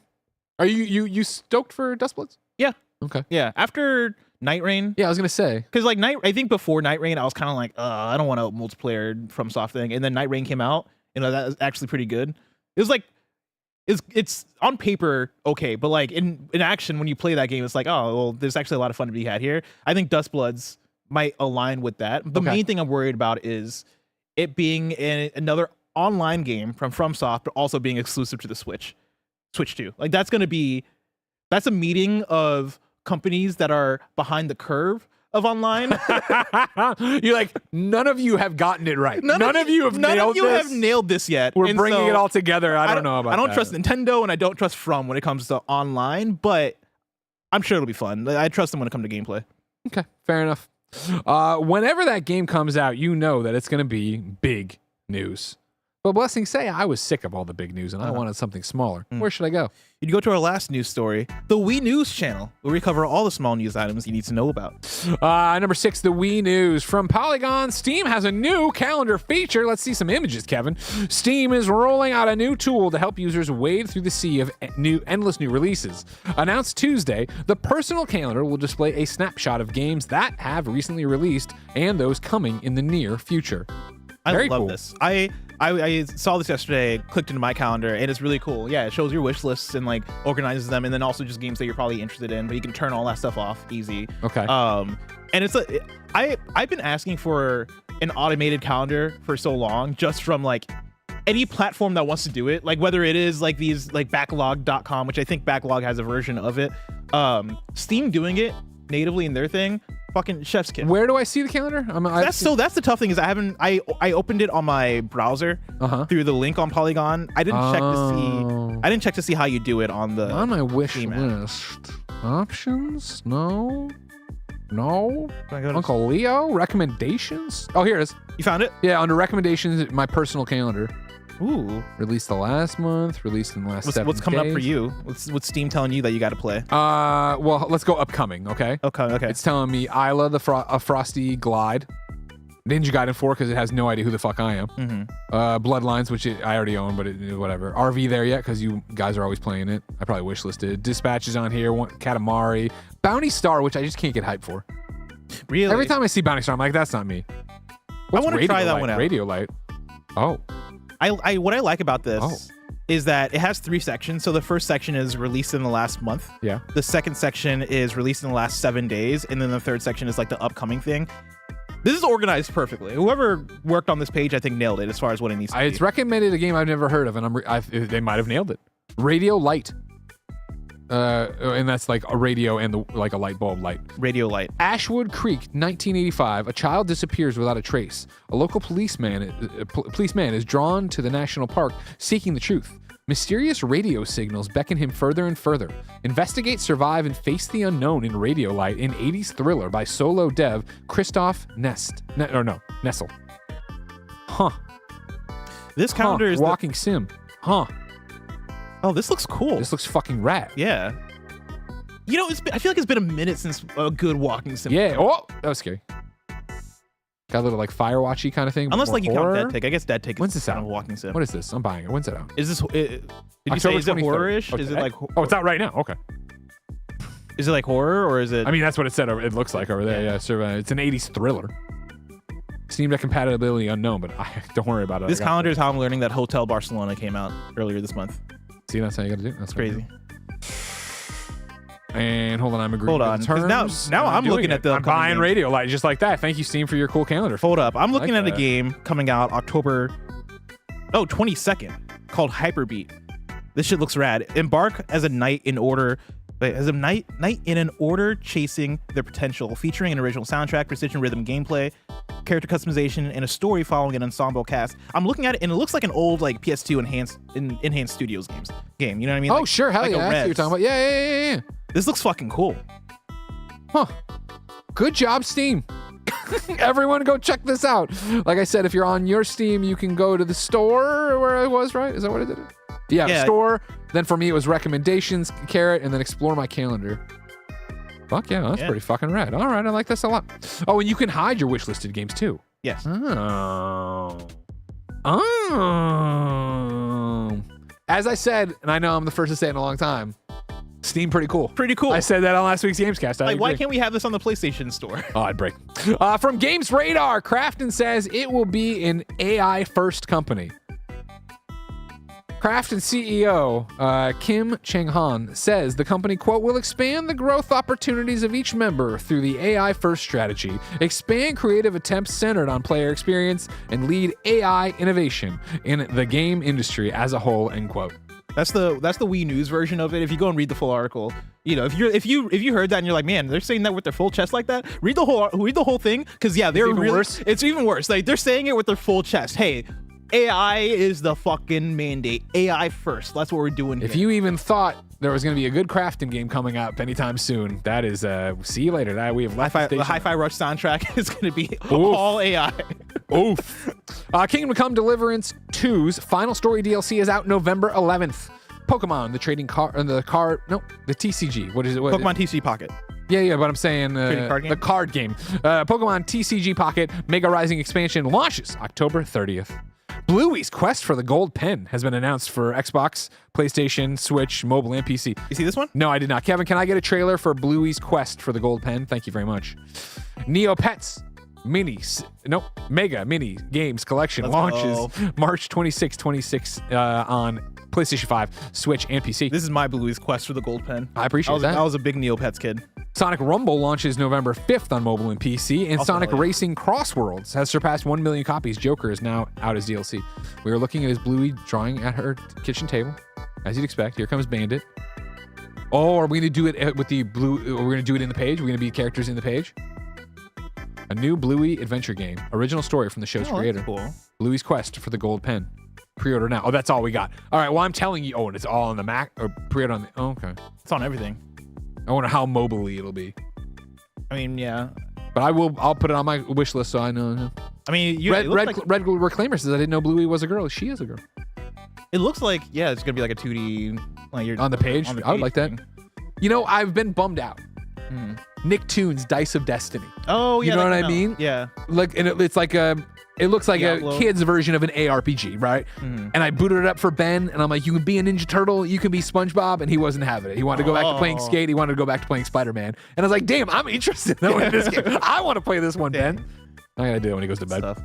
Are you stoked for Duskbloods? Yeah. Okay. Yeah. After Night Rain. Yeah, I was gonna say because like I think before Night Rain, I was kind of like, I don't want a multiplayer from Soft thing, and then Night Rain came out. You know, that was actually pretty good. It was like, it's on paper okay, but like in action when you play that game, it's like, oh well, there's actually a lot of fun to be had here. I think Duskbloods might align with that. The main thing I'm worried about is it being another online game from FromSoft, but also being exclusive to the Switch 2. Like that's a meeting of companies that are behind the curve of online. You're like, none of you have gotten it right. None of you have nailed this yet. We're bringing it all together. I don't know about that. I don't trust Nintendo and I don't trust From when it comes to online, but I'm sure it'll be fun. I trust them when it comes to gameplay. Okay, fair enough. Whenever that game comes out, you know that it's going to be big news. But blessings say I was sick of all the big news and I wanted something smaller. Where should I go? You'd go to our last news story, the Wii News channel, where we cover all the small news items you need to know about. Number 6, the Wii News. From Polygon, Steam has a new calendar feature. Let's see some images, Kevin. Steam is rolling out a new tool to help users wade through the sea of endless new releases. Announced Tuesday, the personal calendar will display a snapshot of games that have recently released and those coming in the near future. I love this. I saw this yesterday, clicked into my calendar, and it's really cool. Yeah, it shows your wish lists and like organizes them, and then also just games that you're probably interested in, but you can turn all that stuff off easy. Okay. And I've been asking for an automated calendar for so long, just from like any platform that wants to do it, like whether it is like these like backlog.com, which I think Backlog has a version of it. Steam doing it natively in their thing, fucking chef's kiss. Where do I see the calendar? That's the tough thing is I opened it on my browser through the link on Polygon. I didn't check to see how you do it on my wish list. Options? No. Uncle Leo recommendations. Oh, here it is. You found it? Yeah, under recommendations, my personal calendar. Ooh. Released the last month. Released in the last 7 days. What's coming up for you? What's Steam telling you that you got to play? Well, let's go upcoming. Okay. Okay. It's telling me Isla, a Frosty Glide. Ninja Gaiden 4 because it has no idea who the fuck I am. Bloodlines, which I already own, but whatever. RV there yet because you guys are always playing it. I probably wishlisted. Dispatch is on here. Katamari. Bounty Star, which I just can't get hyped for. Really? Every time I see Bounty Star, I'm like, that's not me. I want to try that one out. Radio Light. Oh. What I like about this is that it has 3 sections. So the first section is released in the last month. Yeah. The second section is released in the last 7 days. And then the third section is like the upcoming thing. This is organized perfectly. Whoever worked on this page, I think, nailed it as far as what it needs to be. It's recommended a game I've never heard of, and they might have nailed it. Radio Light. And that's like a radio and like a light bulb light. Radio Light. Ashwood Creek, 1985. A child disappears without a trace. A local policeman is drawn to the national park seeking the truth. Mysterious radio signals beckon him further and further. Investigate, survive, and face the unknown in Radio Light, an 80s thriller by solo dev Christoph Nessel. Huh. This calendar is walking sim. Huh. Oh, this looks cool. This looks fucking rad. Yeah. You know, I feel like it's been a minute since a good walking sim. Yeah. Oh, that was scary. Got a little like Firewatchy kind of thing. Unless like you count Dead Take. I guess Dead Take is When's this kind out? of a walking sim. What is this? I'm buying it. When's it out? Is this? Did you say is it horror-ish? Okay. Is it like? Oh, it's out right now. Okay. Is it like horror or is it? I mean, that's what it said. It looks like over there. Yeah. So, it's an 80s thriller. Steam Deck compatibility unknown, but don't worry about it. This calendar is how I'm learning that Hotel Barcelona came out earlier this month. See, that's how you got to do it. That's crazy. And hold on, I'm agreeing. Hold on, because now I'm looking at the. I'm buying game. Radio Light just like that. Thank you, Steam, for your cool calendar. Hold up, I'm looking like at a game coming out October 22nd called Hyperbeat. This shit looks rad. Embark as a knight in order. As a knight in an order chasing their potential, featuring an original soundtrack, precision rhythm gameplay, character customization, and a story following an ensemble cast. I'm looking at it and it looks like an old like PS2 enhanced studios game. You know what I mean? Oh like, sure, hell like yeah, that's what you're talking about. Yeah. This looks fucking cool. Huh. Good job, Steam. Everyone go check this out. Like I said, if you're on your Steam, you can go to the store where I was, right? Is that what I did? Yeah, store. Then for me, it was recommendations, carrot, and then explore my calendar. Fuck yeah, that's pretty fucking rad. All right, I like this a lot. Oh, and you can hide your wishlisted games too. Yes. Oh. As I said, and I know I'm the first to say it in a long time, Steam pretty cool. Pretty cool. I said that on last week's Gamescast. Like, why can't we have this on the PlayStation Store? Oh, I'd break. From Games Radar, Crafton says it will be an AI-first company. Crafton CEO Kim Chang-han says the company, quote, will expand the growth opportunities of each member through the AI-first strategy, expand creative attempts centered on player experience, and lead AI innovation in the game industry as a whole, end quote. That's the Wii News version of it. If you go and read the full article, you know, if you heard that and you're like, man, they're saying that with their full chest like that, read the whole thing, because they're really worse. It's even worse. Like, they're saying it with their full chest. Hey, AI is the fucking mandate. AI first. That's what we're doing. If you even thought there was going to be a good crafting game coming up anytime soon, that is, see you later. That we have left the Hi-Fi Rush soundtrack is going to be all AI. Oof. Kingdom Come Deliverance 2's final story DLC is out November 11th. Pokemon, the trading card, the TCG. What is it? Pokemon TCG Pocket. Yeah, but I'm saying card game? the card game. Pokemon TCG Pocket Mega Rising expansion launches October 30th. Bluey's quest for the gold pen has been announced for Xbox, PlayStation, Switch, mobile, and PC. You see this one? No, I did not. Kevin, can I get a trailer for Bluey's quest for the gold pen? Thank you very much. Neopets Mega Mini Games Collection launches March 26 on PlayStation 5, Switch, and PC. This is my Bluey's quest for the gold pen. I appreciate that. I was a big Neopets kid. Sonic Rumble launches November 5th on mobile and PC, and Sonic Racing Crossworlds has surpassed 1 million copies. Joker is now out as DLC. We are looking at his Bluey drawing at her kitchen table, as you'd expect. Here comes Bandit. Oh, are we going to do it with the blue? We're going to do it in the page? We're going to be characters in the page? A new Bluey adventure game. Original story from the show's creator. Cool. Bluey's quest for the gold pen. Pre-order now. Oh, that's all we got. All right, well, I'm telling you. Oh, and it's all on the Mac? Or pre-order on the... Oh, okay. It's on everything. I wonder how mobile-y it'll be. I mean, yeah. But I'll put it on my wish list so I know. I mean, Red Reclaimer says I didn't know Bluey was a girl. She is a girl. It looks like, yeah, it's going to be like a 2D... Like you're on the page? I would like that. You know, I've been bummed out. Nicktoons Dice of Destiny. Oh, yeah. You know that what I came out. mean? Yeah. Like, and it looks like a Diablo. kid's version of an ARPG, right? And I booted it up for Ben, and I'm like, you can be a Ninja Turtle, you can be SpongeBob, and he wasn't having it. He wanted to go back to playing Skate, he wanted to go back to playing Spider-Man. And I was like, damn, I'm interested though in this game. I want to play this one, Ben. I gotta do it when he goes to bed. Stuff.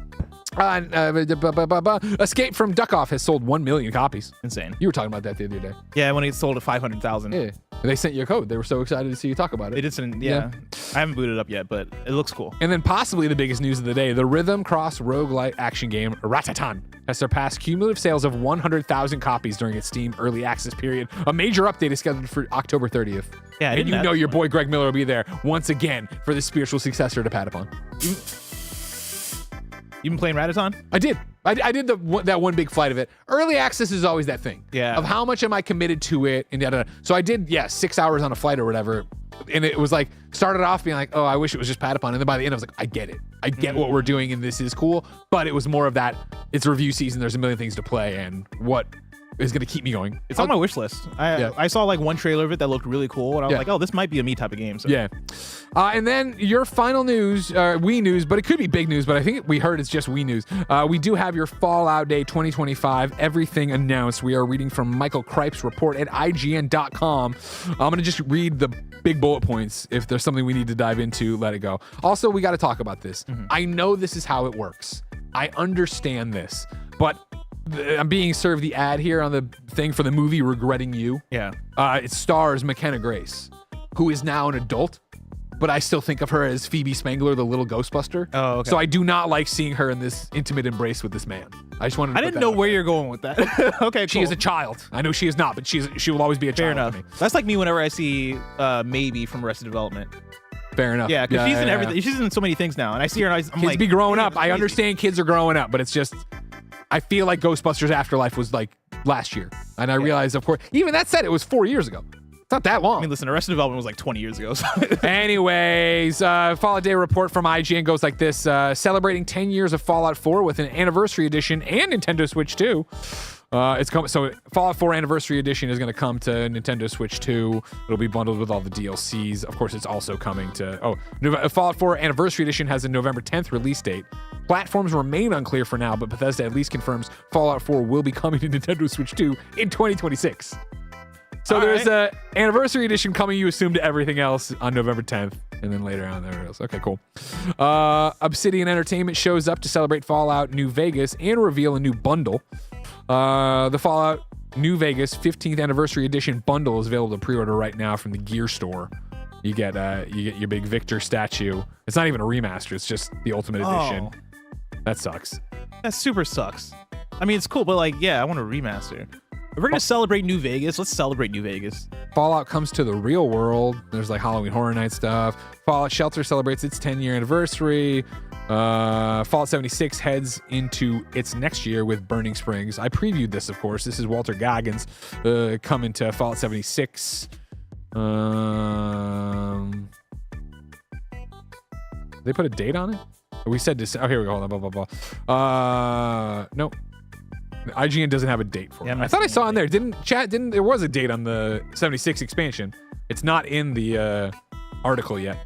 Escape from Duck Off has sold 1 million copies. Insane. You were talking about that the other day. Yeah, when it sold at 500,000. Yeah. They sent you a code. They were so excited to see you talk about it. They did send, yeah. I haven't booted it up yet, but it looks cool. And then possibly the biggest news of the day, the Rhythm Cross roguelite action game Raptidon has surpassed cumulative sales of 100,000 copies during its Steam early access period. A major update is scheduled for October 30th. Yeah, I and didn't you know know that your one. boy Greg Miller will be there once again for the spiritual successor to Patapon. You been playing Raptidon? I did. I did that one big flight of it. Early access is always that thing. Yeah. Of how much am I committed to it and da-da-da. So I did, 6 hours on a flight or whatever. And it was like, started off being like, oh, I wish it was just Patapon. And then by the end, I was like, I get it. I get what we're doing and this is cool. But it was more of that, it's review season. There's a million things to play. And what is going to keep me going? It's on my wish list. I saw like one trailer of it that looked really cool. And I was like, oh, this might be a me type of game. So. Yeah. And then your final news, Wii news, but it could be big news, but I think we heard it's just Wii news. We do have your Fallout Day 2025, everything announced. We are reading from Michael Kripe's report at IGN.com. I'm going to just read the big bullet points. If there's something we need to dive into, let it go. Also, we got to talk about this. I know this is how it works. I understand this, but I'm being served the ad here on the thing for the movie Regretting You. Yeah. It stars McKenna Grace, who is now an adult, but I still think of her as Phoebe Spangler, the little Ghostbuster. Oh, okay. So I do not like seeing her in this intimate embrace with this man. I just wanted to I put didn't that know out where there. you're going with that. Okay, She cool. is a child. I know she is not, but she will always be a Fair child enough. to me. That's like me whenever I see Maybe from Arrested Development. Fair enough. Yeah, because she's in everything. She's in so many things now. And I see her and I'm Kids like, be growing "Damn, up. it's I crazy." understand kids are growing up, but it's just, I feel like Ghostbusters Afterlife was like last year. And I realized, of course, even that said, it was 4 years ago. It's not that long. I mean, listen, Arrested Development was like 20 years ago. So. Anyways, Fallout Day report from IGN goes like this. Celebrating 10 years of Fallout 4 with an Anniversary Edition and Nintendo Switch 2. It's coming. So Fallout 4 Anniversary Edition is going to come to Nintendo Switch 2. It'll be bundled with all the DLCs. Of course, it's also coming to... Fallout 4 Anniversary Edition has a November 10th release date. Platforms remain unclear for now, but Bethesda at least confirms Fallout 4 will be coming to Nintendo Switch 2 in 2026. So there's a Anniversary Edition coming, you assume, to everything else on November 10th, and then later on there else. Okay, cool. Obsidian Entertainment shows up to celebrate Fallout New Vegas and reveal a new bundle. The Fallout New Vegas 15th Anniversary Edition bundle is available to pre-order right now from the Gear Store. You get your big Victor statue. It's not even a remaster; it's just the Ultimate Edition. That sucks. That super sucks. I mean, it's cool, but like, yeah, I want a remaster. If we're gonna celebrate New Vegas, let's celebrate New Vegas. Fallout comes to the real world. There's like Halloween Horror Night stuff. Fallout Shelter celebrates its 10-year anniversary. Fallout 76 heads into its next year with Burning Springs. I previewed this, of course. This is Walter Goggins coming to Fallout 76. They put a date on it? We said this. Oh, here we go. Hold on, blah, blah, blah. No. IGN doesn't have a date for it. I thought I saw in there. There was a date on the 76 expansion. It's not in the article yet.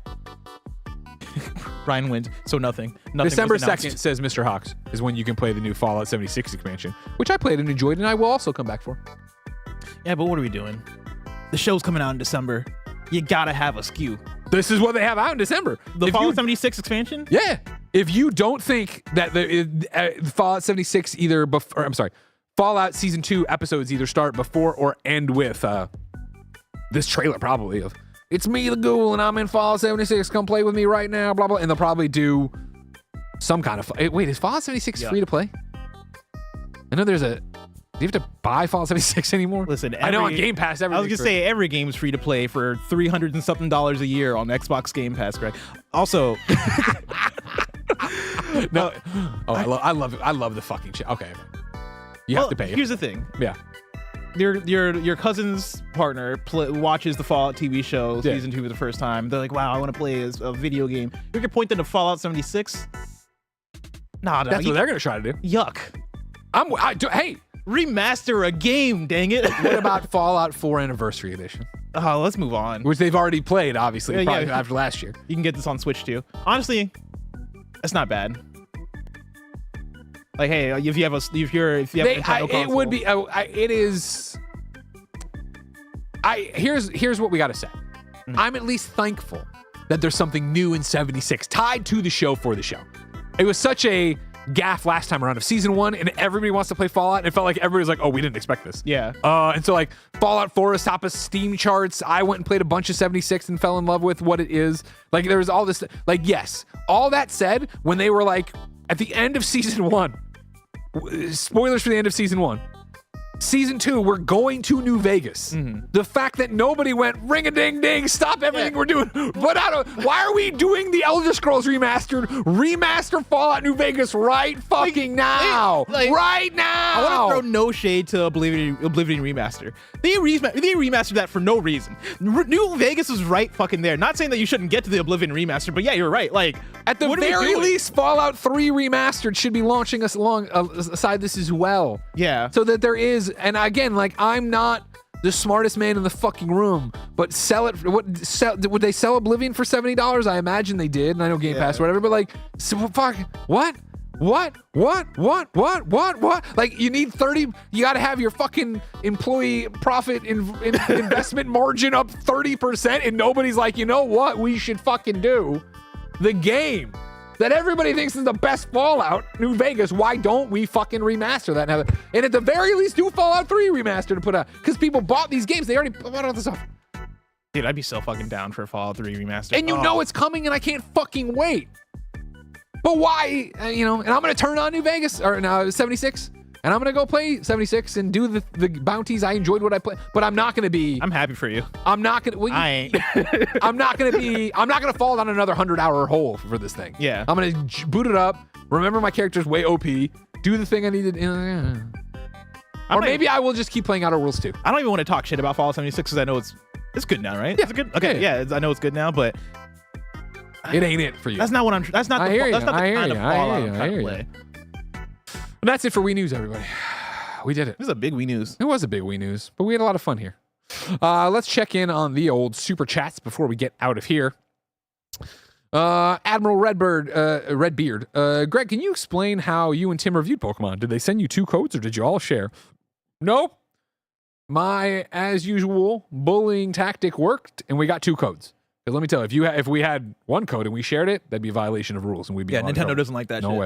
Ryan wins, so nothing. December was announced. 2nd, says Mr. Hawks, is when you can play the new Fallout 76 expansion, which I played and enjoyed, and I will also come back for. Yeah, but what are we doing? The show's coming out in December. You gotta have a SKU. This is what they have out in December. The Fallout 76 expansion? Yeah. If you don't think that the Fallout 76 either before, I'm sorry, Fallout Season 2 episodes either start before or end with this trailer probably of, it's me, the ghoul, and I'm in Fallout 76, come play with me right now, blah, blah, and they'll probably do some kind of, wait, is Fallout 76 free to play? I know there's do you have to buy Fallout 76 anymore? Listen, I know on Game Pass, I was gonna say every game is free to play for $300 and something a year on Xbox Game Pass, Greg. Also, no, I love the fucking shit. Okay, you have to pay. Here's the thing. Yeah, your cousin's partner watches the Fallout TV show season 2 for the first time. They're like, "Wow, I want to play a video game." You can point them to Fallout 76. Nah, that's what they're gonna try to do. Yuck. Hey, remaster a game, dang it. what about Fallout 4 Anniversary Edition? let's move on. which they've already played, obviously, probably after last year. You can get this on Switch too. Honestly, it's not bad. Like, hey, if you have an Nintendo console, it would be. It is. Here's what we got to say. I'm at least thankful that there's something new in 76 tied to the show for the show. It was such a gaffe last time around of season 1, and everybody wants to play Fallout, and it felt like everybody was like, oh, we didn't expect this. Yeah. And so like Fallout 4 is top of Steam charts. I went and played a bunch of 76 and fell in love with what it is. Like there was all this, like, yes. All that said, when they were like at the end of season 1, spoilers for the end of season 1, season 2, we're going to New Vegas. The fact that nobody went ring-a-ding-ding, stop everything we're doing. Why are we doing the Elder Scrolls remaster Fallout New Vegas right fucking now? Right now. I want to throw no shade to Oblivion Remaster. They remastered that for no reason. New Vegas was right fucking there. Not saying that you shouldn't get to the Oblivion Remaster, but yeah, you're right. Like, at the very least, Fallout 3 Remastered should be launching us aside this as well. Yeah. So that there is, and again, like, I'm not the smartest man in the fucking room, but would they sell Oblivion for $70? I imagine they did, and I know Game Pass or whatever, but like, so fuck, what? Like, you need 30, you gotta have your fucking employee profit investment margin up 30%, and nobody's like, you know what we should fucking do? The game that everybody thinks is the best Fallout, New Vegas, why don't we fucking remaster that? And at the very least, do Fallout 3 remaster to put out, because people bought these games, they already bought all this stuff. Dude, I'd be so fucking down for a Fallout 3 remaster. And you know it's coming, and I can't fucking wait. But why, and I'm going to turn on New Vegas, or no, 76, and I'm going to go play 76 and do the bounties. I enjoyed what I played, but I'm not going to be. I'm happy for you. I'm not going to. I ain't. I'm not going to fall down another 100-hour hole for this thing. Yeah. I'm going to boot it up, remember my character's way OP, do the thing I needed. Or maybe I will just keep playing Outer Worlds 2. I don't even want to talk shit about Fallout 76 because I know it's good now, right? Yeah. Is it good? Okay, yeah, I know it's good now, but it ain't it for you. That's not what I'm. That's not. That's not the kind of Fallout I'm trying to play. And that's it for Wii News, everybody. We did it. This is a big Wii News. It was a big Wii News, but we had a lot of fun here. Let's check in on the old super chats before we get out of here. Admiral Redbeard. Greg, can you explain how you and Tim reviewed Pokemon? Did they send you 2 codes or did you all share? Nope. My, as usual, bullying tactic worked, and we got 2 codes. Because let me tell you, if we had 1 code and we shared it, that'd be a violation of rules, and we'd be Nintendo doesn't like that. No shit.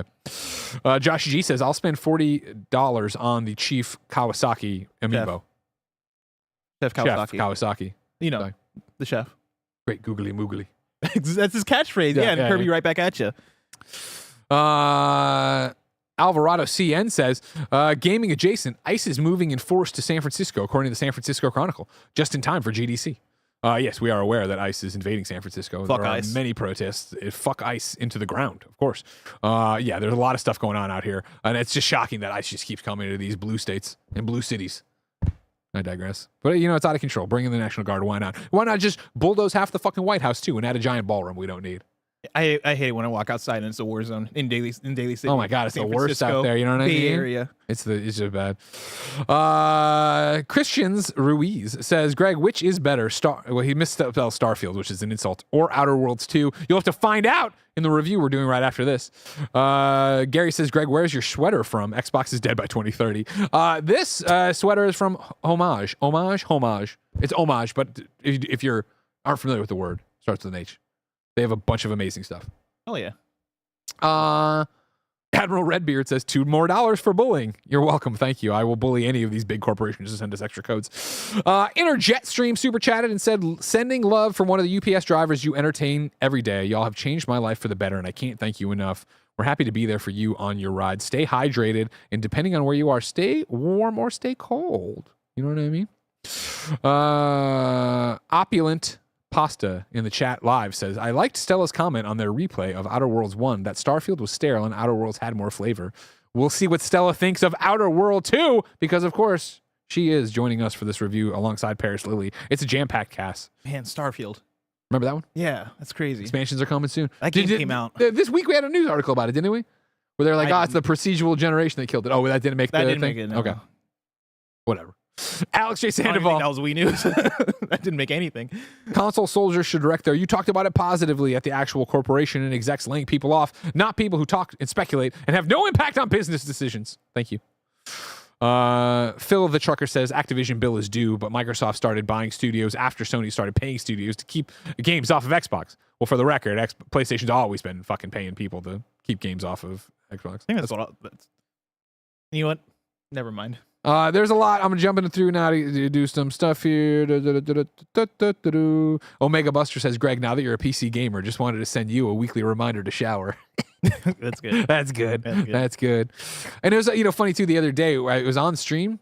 way. Josh G says, I'll spend $40 on the Chief Kawasaki amiibo. Chef Kawasaki. Chef Kawasaki. You know, the chef. Great googly moogly. That's his catchphrase. Yeah, and Kirby right back at you. Alvarado CN says, gaming adjacent, ICE is moving in force to San Francisco, according to the San Francisco Chronicle, just in time for GDC. Yes, we are aware that ICE is invading San Francisco. Fuck there are ICE. many protests. Fuck ICE into the ground, of course. Yeah, there's a lot of stuff going on out here, and it's just shocking that ICE just keeps coming to these blue states and blue cities. I digress. But, it's out of control. Bring in the National Guard. Why not? Why not just bulldoze half the fucking White House, too, and add a giant ballroom we don't need? I hate it when I walk outside and it's a war zone in Daly City. Oh my God, it's San the worst Francisco, out there. You know what I mean? Bay Area. It's just bad. Christians Ruiz says, Greg, which is better? He misspelled Starfield, which is an insult, or Outer Worlds 2. You'll have to find out in the review we're doing right after this. Gary says, Greg, where's your sweater from? Xbox is dead by 2030. This sweater is from Homage. It's Homage, but if you aren't familiar with the word, starts with an H. They have a bunch of amazing stuff. Oh, yeah. Admiral Redbeard says, $2 more for bullying. You're welcome. Thank you. I will bully any of these big corporations to send us extra codes. Interjetstream super chatted and said, sending love from one of the UPS drivers you entertain every day. Y'all have changed my life for the better, and I can't thank you enough. We're happy to be there for you on your ride. Stay hydrated, and depending on where you are, stay warm or stay cold. You know what I mean? Opulent Pasta in the chat live says, I liked Stella's comment on their replay of Outer Worlds 1 that Starfield was sterile and Outer Worlds had more flavor. We'll see what Stella thinks of Outer World 2 because, of course, she is joining us for this review alongside Paris Lily. It's a jam-packed cast. Man, Starfield. Remember that one? Yeah, that's crazy. Expansions are coming soon. That game came out. This week we had a news article about it, didn't we? Where they're like, it's the procedural generation that killed it. Oh, that didn't make the thing? Make it, no. Okay. Whatever. Alex J. I don't even think Sandoval. that was Wii News. That didn't make anything. Console soldiers should direct there. You talked about it positively at the actual corporation and execs laying people off, not people who talk and speculate and have no impact on business decisions. Thank you. Phil the Trucker says Activision bill is due, but Microsoft started buying studios after Sony started paying studios to keep games off of Xbox. Well, for the record, PlayStation's always been fucking paying people to keep games off of Xbox. I think that's what. You know what? Never mind. There's a lot. I'm jumping through now to do some stuff here. Omega Buster says, Greg, now that you're a PC gamer, just wanted to send you a weekly reminder to shower. That's good. That's good. That's good. And it was, funny too, the other day, it was on stream.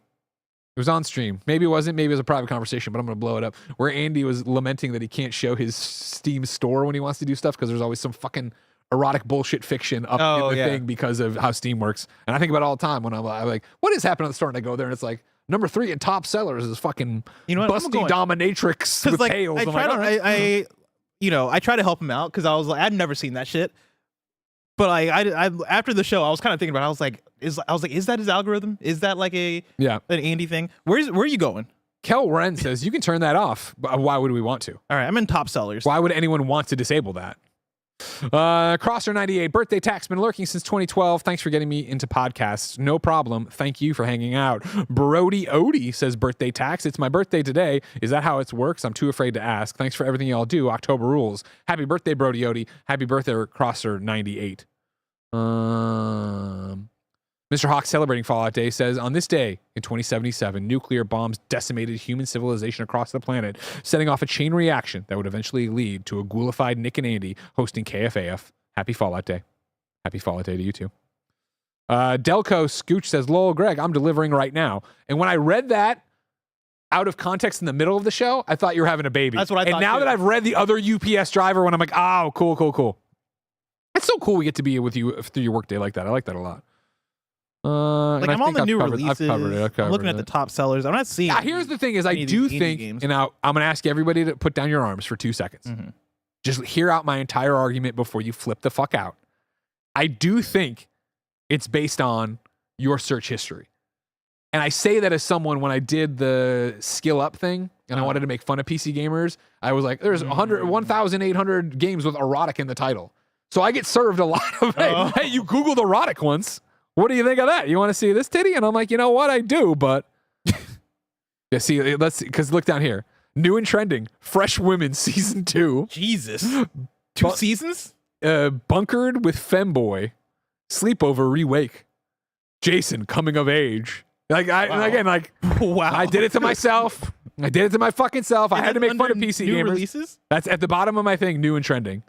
It was on stream. Maybe it wasn't. Maybe it was a private conversation, but I'm going to blow it up. Where Andy was lamenting that he can't show his Steam store when he wants to do stuff because there's always some fucking erotic bullshit fiction up in the thing because of how Steam works. And I think about it all the time when I'm like, what is happening at the store? And I go there and it's like, number 3 in top sellers is fucking busty dominatrix with tails. I try to help him out because I was like, I'd never seen that shit. But I after the show, I was kind of thinking about it. I was like, is that his algorithm? Is that like an Andy thing? Where are you going? Kel Wren says you can turn that off. But why would we want to? All right, I'm in top sellers. Why would anyone want to disable that? Crosser98, birthday tax, been lurking since 2012. Thanks for getting me into podcasts. No problem. Thank you for hanging out. Brody Odie says birthday tax. It's my birthday today. Is that how it works? I'm too afraid to ask. Thanks for everything y'all do. October rules. Happy birthday, Brody Odie. Happy birthday, Crosser98. Mr. Hawk celebrating Fallout Day says, on this day in 2077, nuclear bombs decimated human civilization across the planet, setting off a chain reaction that would eventually lead to a ghoulified Nick and Andy hosting KFAF. Happy Fallout Day. Happy Fallout Day to you too. Delco Scooch says, lol, Greg, I'm delivering right now. And when I read that out of context in the middle of the show, I thought you were having a baby. That's what I thought. And now that I've read the other UPS driver when I'm like, oh, cool. It's so cool we get to be with you through your workday like that. I like that a lot. I'm on the new releases. I'm looking at the top sellers. I'm not seeing. Yeah, here's the thing: is I do think, and now I'm going to ask everybody to put down your arms for 2 seconds. Mm-hmm. Just hear out my entire argument before you flip the fuck out. I do think it's based on your search history, and I say that as someone when I did the skill up thing, and I wanted to make fun of PC gamers. I was like, "There's 1,800 games with erotic in the title," so I get served a lot of, "Hey, you Googled erotic once. What do you think of that? You want to see this titty?" And I'm like, you know what? I do, but yeah, see, because look down here. New and trending, Fresh Women Season 2. Jesus. 2 seasons? Bunkered with Femboy. Sleepover Rewake. Jason coming of age. And again, wow. I did it to myself. I did it to my fucking self. I had to make fun of PC new gamers. Releases? That's at the bottom of my thing, new and trending.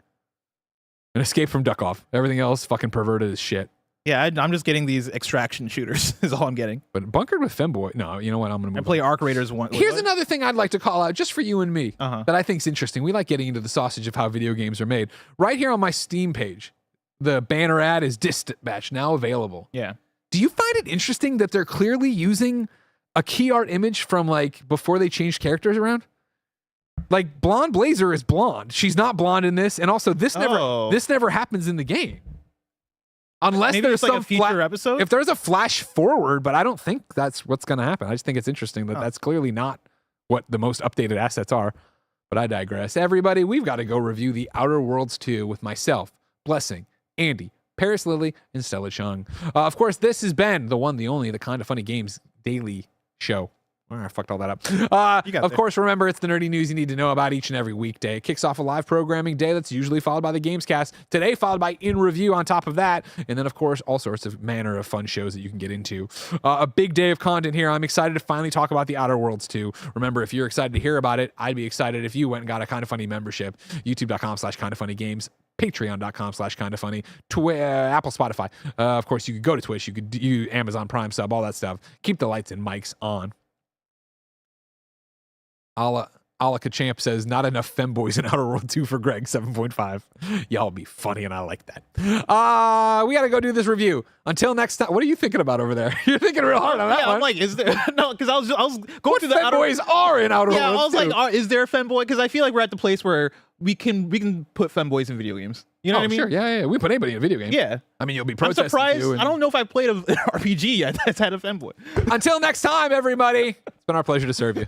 An Escape from Duck Off. Everything else fucking perverted as shit. Yeah, I'm just getting these extraction shooters is all I'm getting. But Bunkered with Femboy, no, you know what? I'm going to move I play Arc Raiders one. Here's another thing I'd like to call out just for you and me that I think is interesting. We like getting into the sausage of how video games are made. Right here on my Steam page, the banner ad is Dispatch, now available. Yeah. Do you find it interesting that they're clearly using a key art image from like before they changed characters around? Like Blonde Blazer is blonde. She's not blonde in this. And also this never happens in the game. Unless maybe there's like some a future episode. If there's a flash forward, but I don't think that's what's going to happen. I just think it's interesting that that's clearly not what the most updated assets are. But I digress. Everybody, we've got to go review The Outer Worlds 2 with myself, Blessing, Andy, Paris Lily, and Stella Chung. Of course, this has been the one, the only, the Kind of Funny Games daily show. I fucked all that up. Of course, remember, it's the nerdy news you need to know about each and every weekday. It kicks off a live programming day that's usually followed by the Gamescast. Today, followed by In Review on top of that. And then, of course, all sorts of manner of fun shows that you can get into. A big day of content here. I'm excited to finally talk about The Outer Worlds 2. Remember, if you're excited to hear about it, I'd be excited if you went and got a Kind of Funny membership. YouTube.com/kindoffunnygames. Patreon.com/kindoffunny, Apple, Spotify. Of course, you could go to Twitch. You could do Amazon Prime sub, all that stuff. Keep the lights and mics on. I'll Alaka Champ says, not enough femboys in Outer World 2 for Greg, 7.5. Y'all be funny, and I like that. We got to go do this review. Until next time, what are you thinking about over there? You're thinking real hard on that one. I'm like, is there no? Because I was going through the femboys are in Outer Yeah, World I was 2. like, is there a femboy? Because I feel like we're at the place where we can put femboys in video games. You know what I mean? Sure. Yeah. We put anybody in a video game. Yeah. I mean, you'll be I'm protesting. surprised. you and- I don't know if I played an RPG yet that's had a femboy. Until next time, everybody. It's been our pleasure to serve you.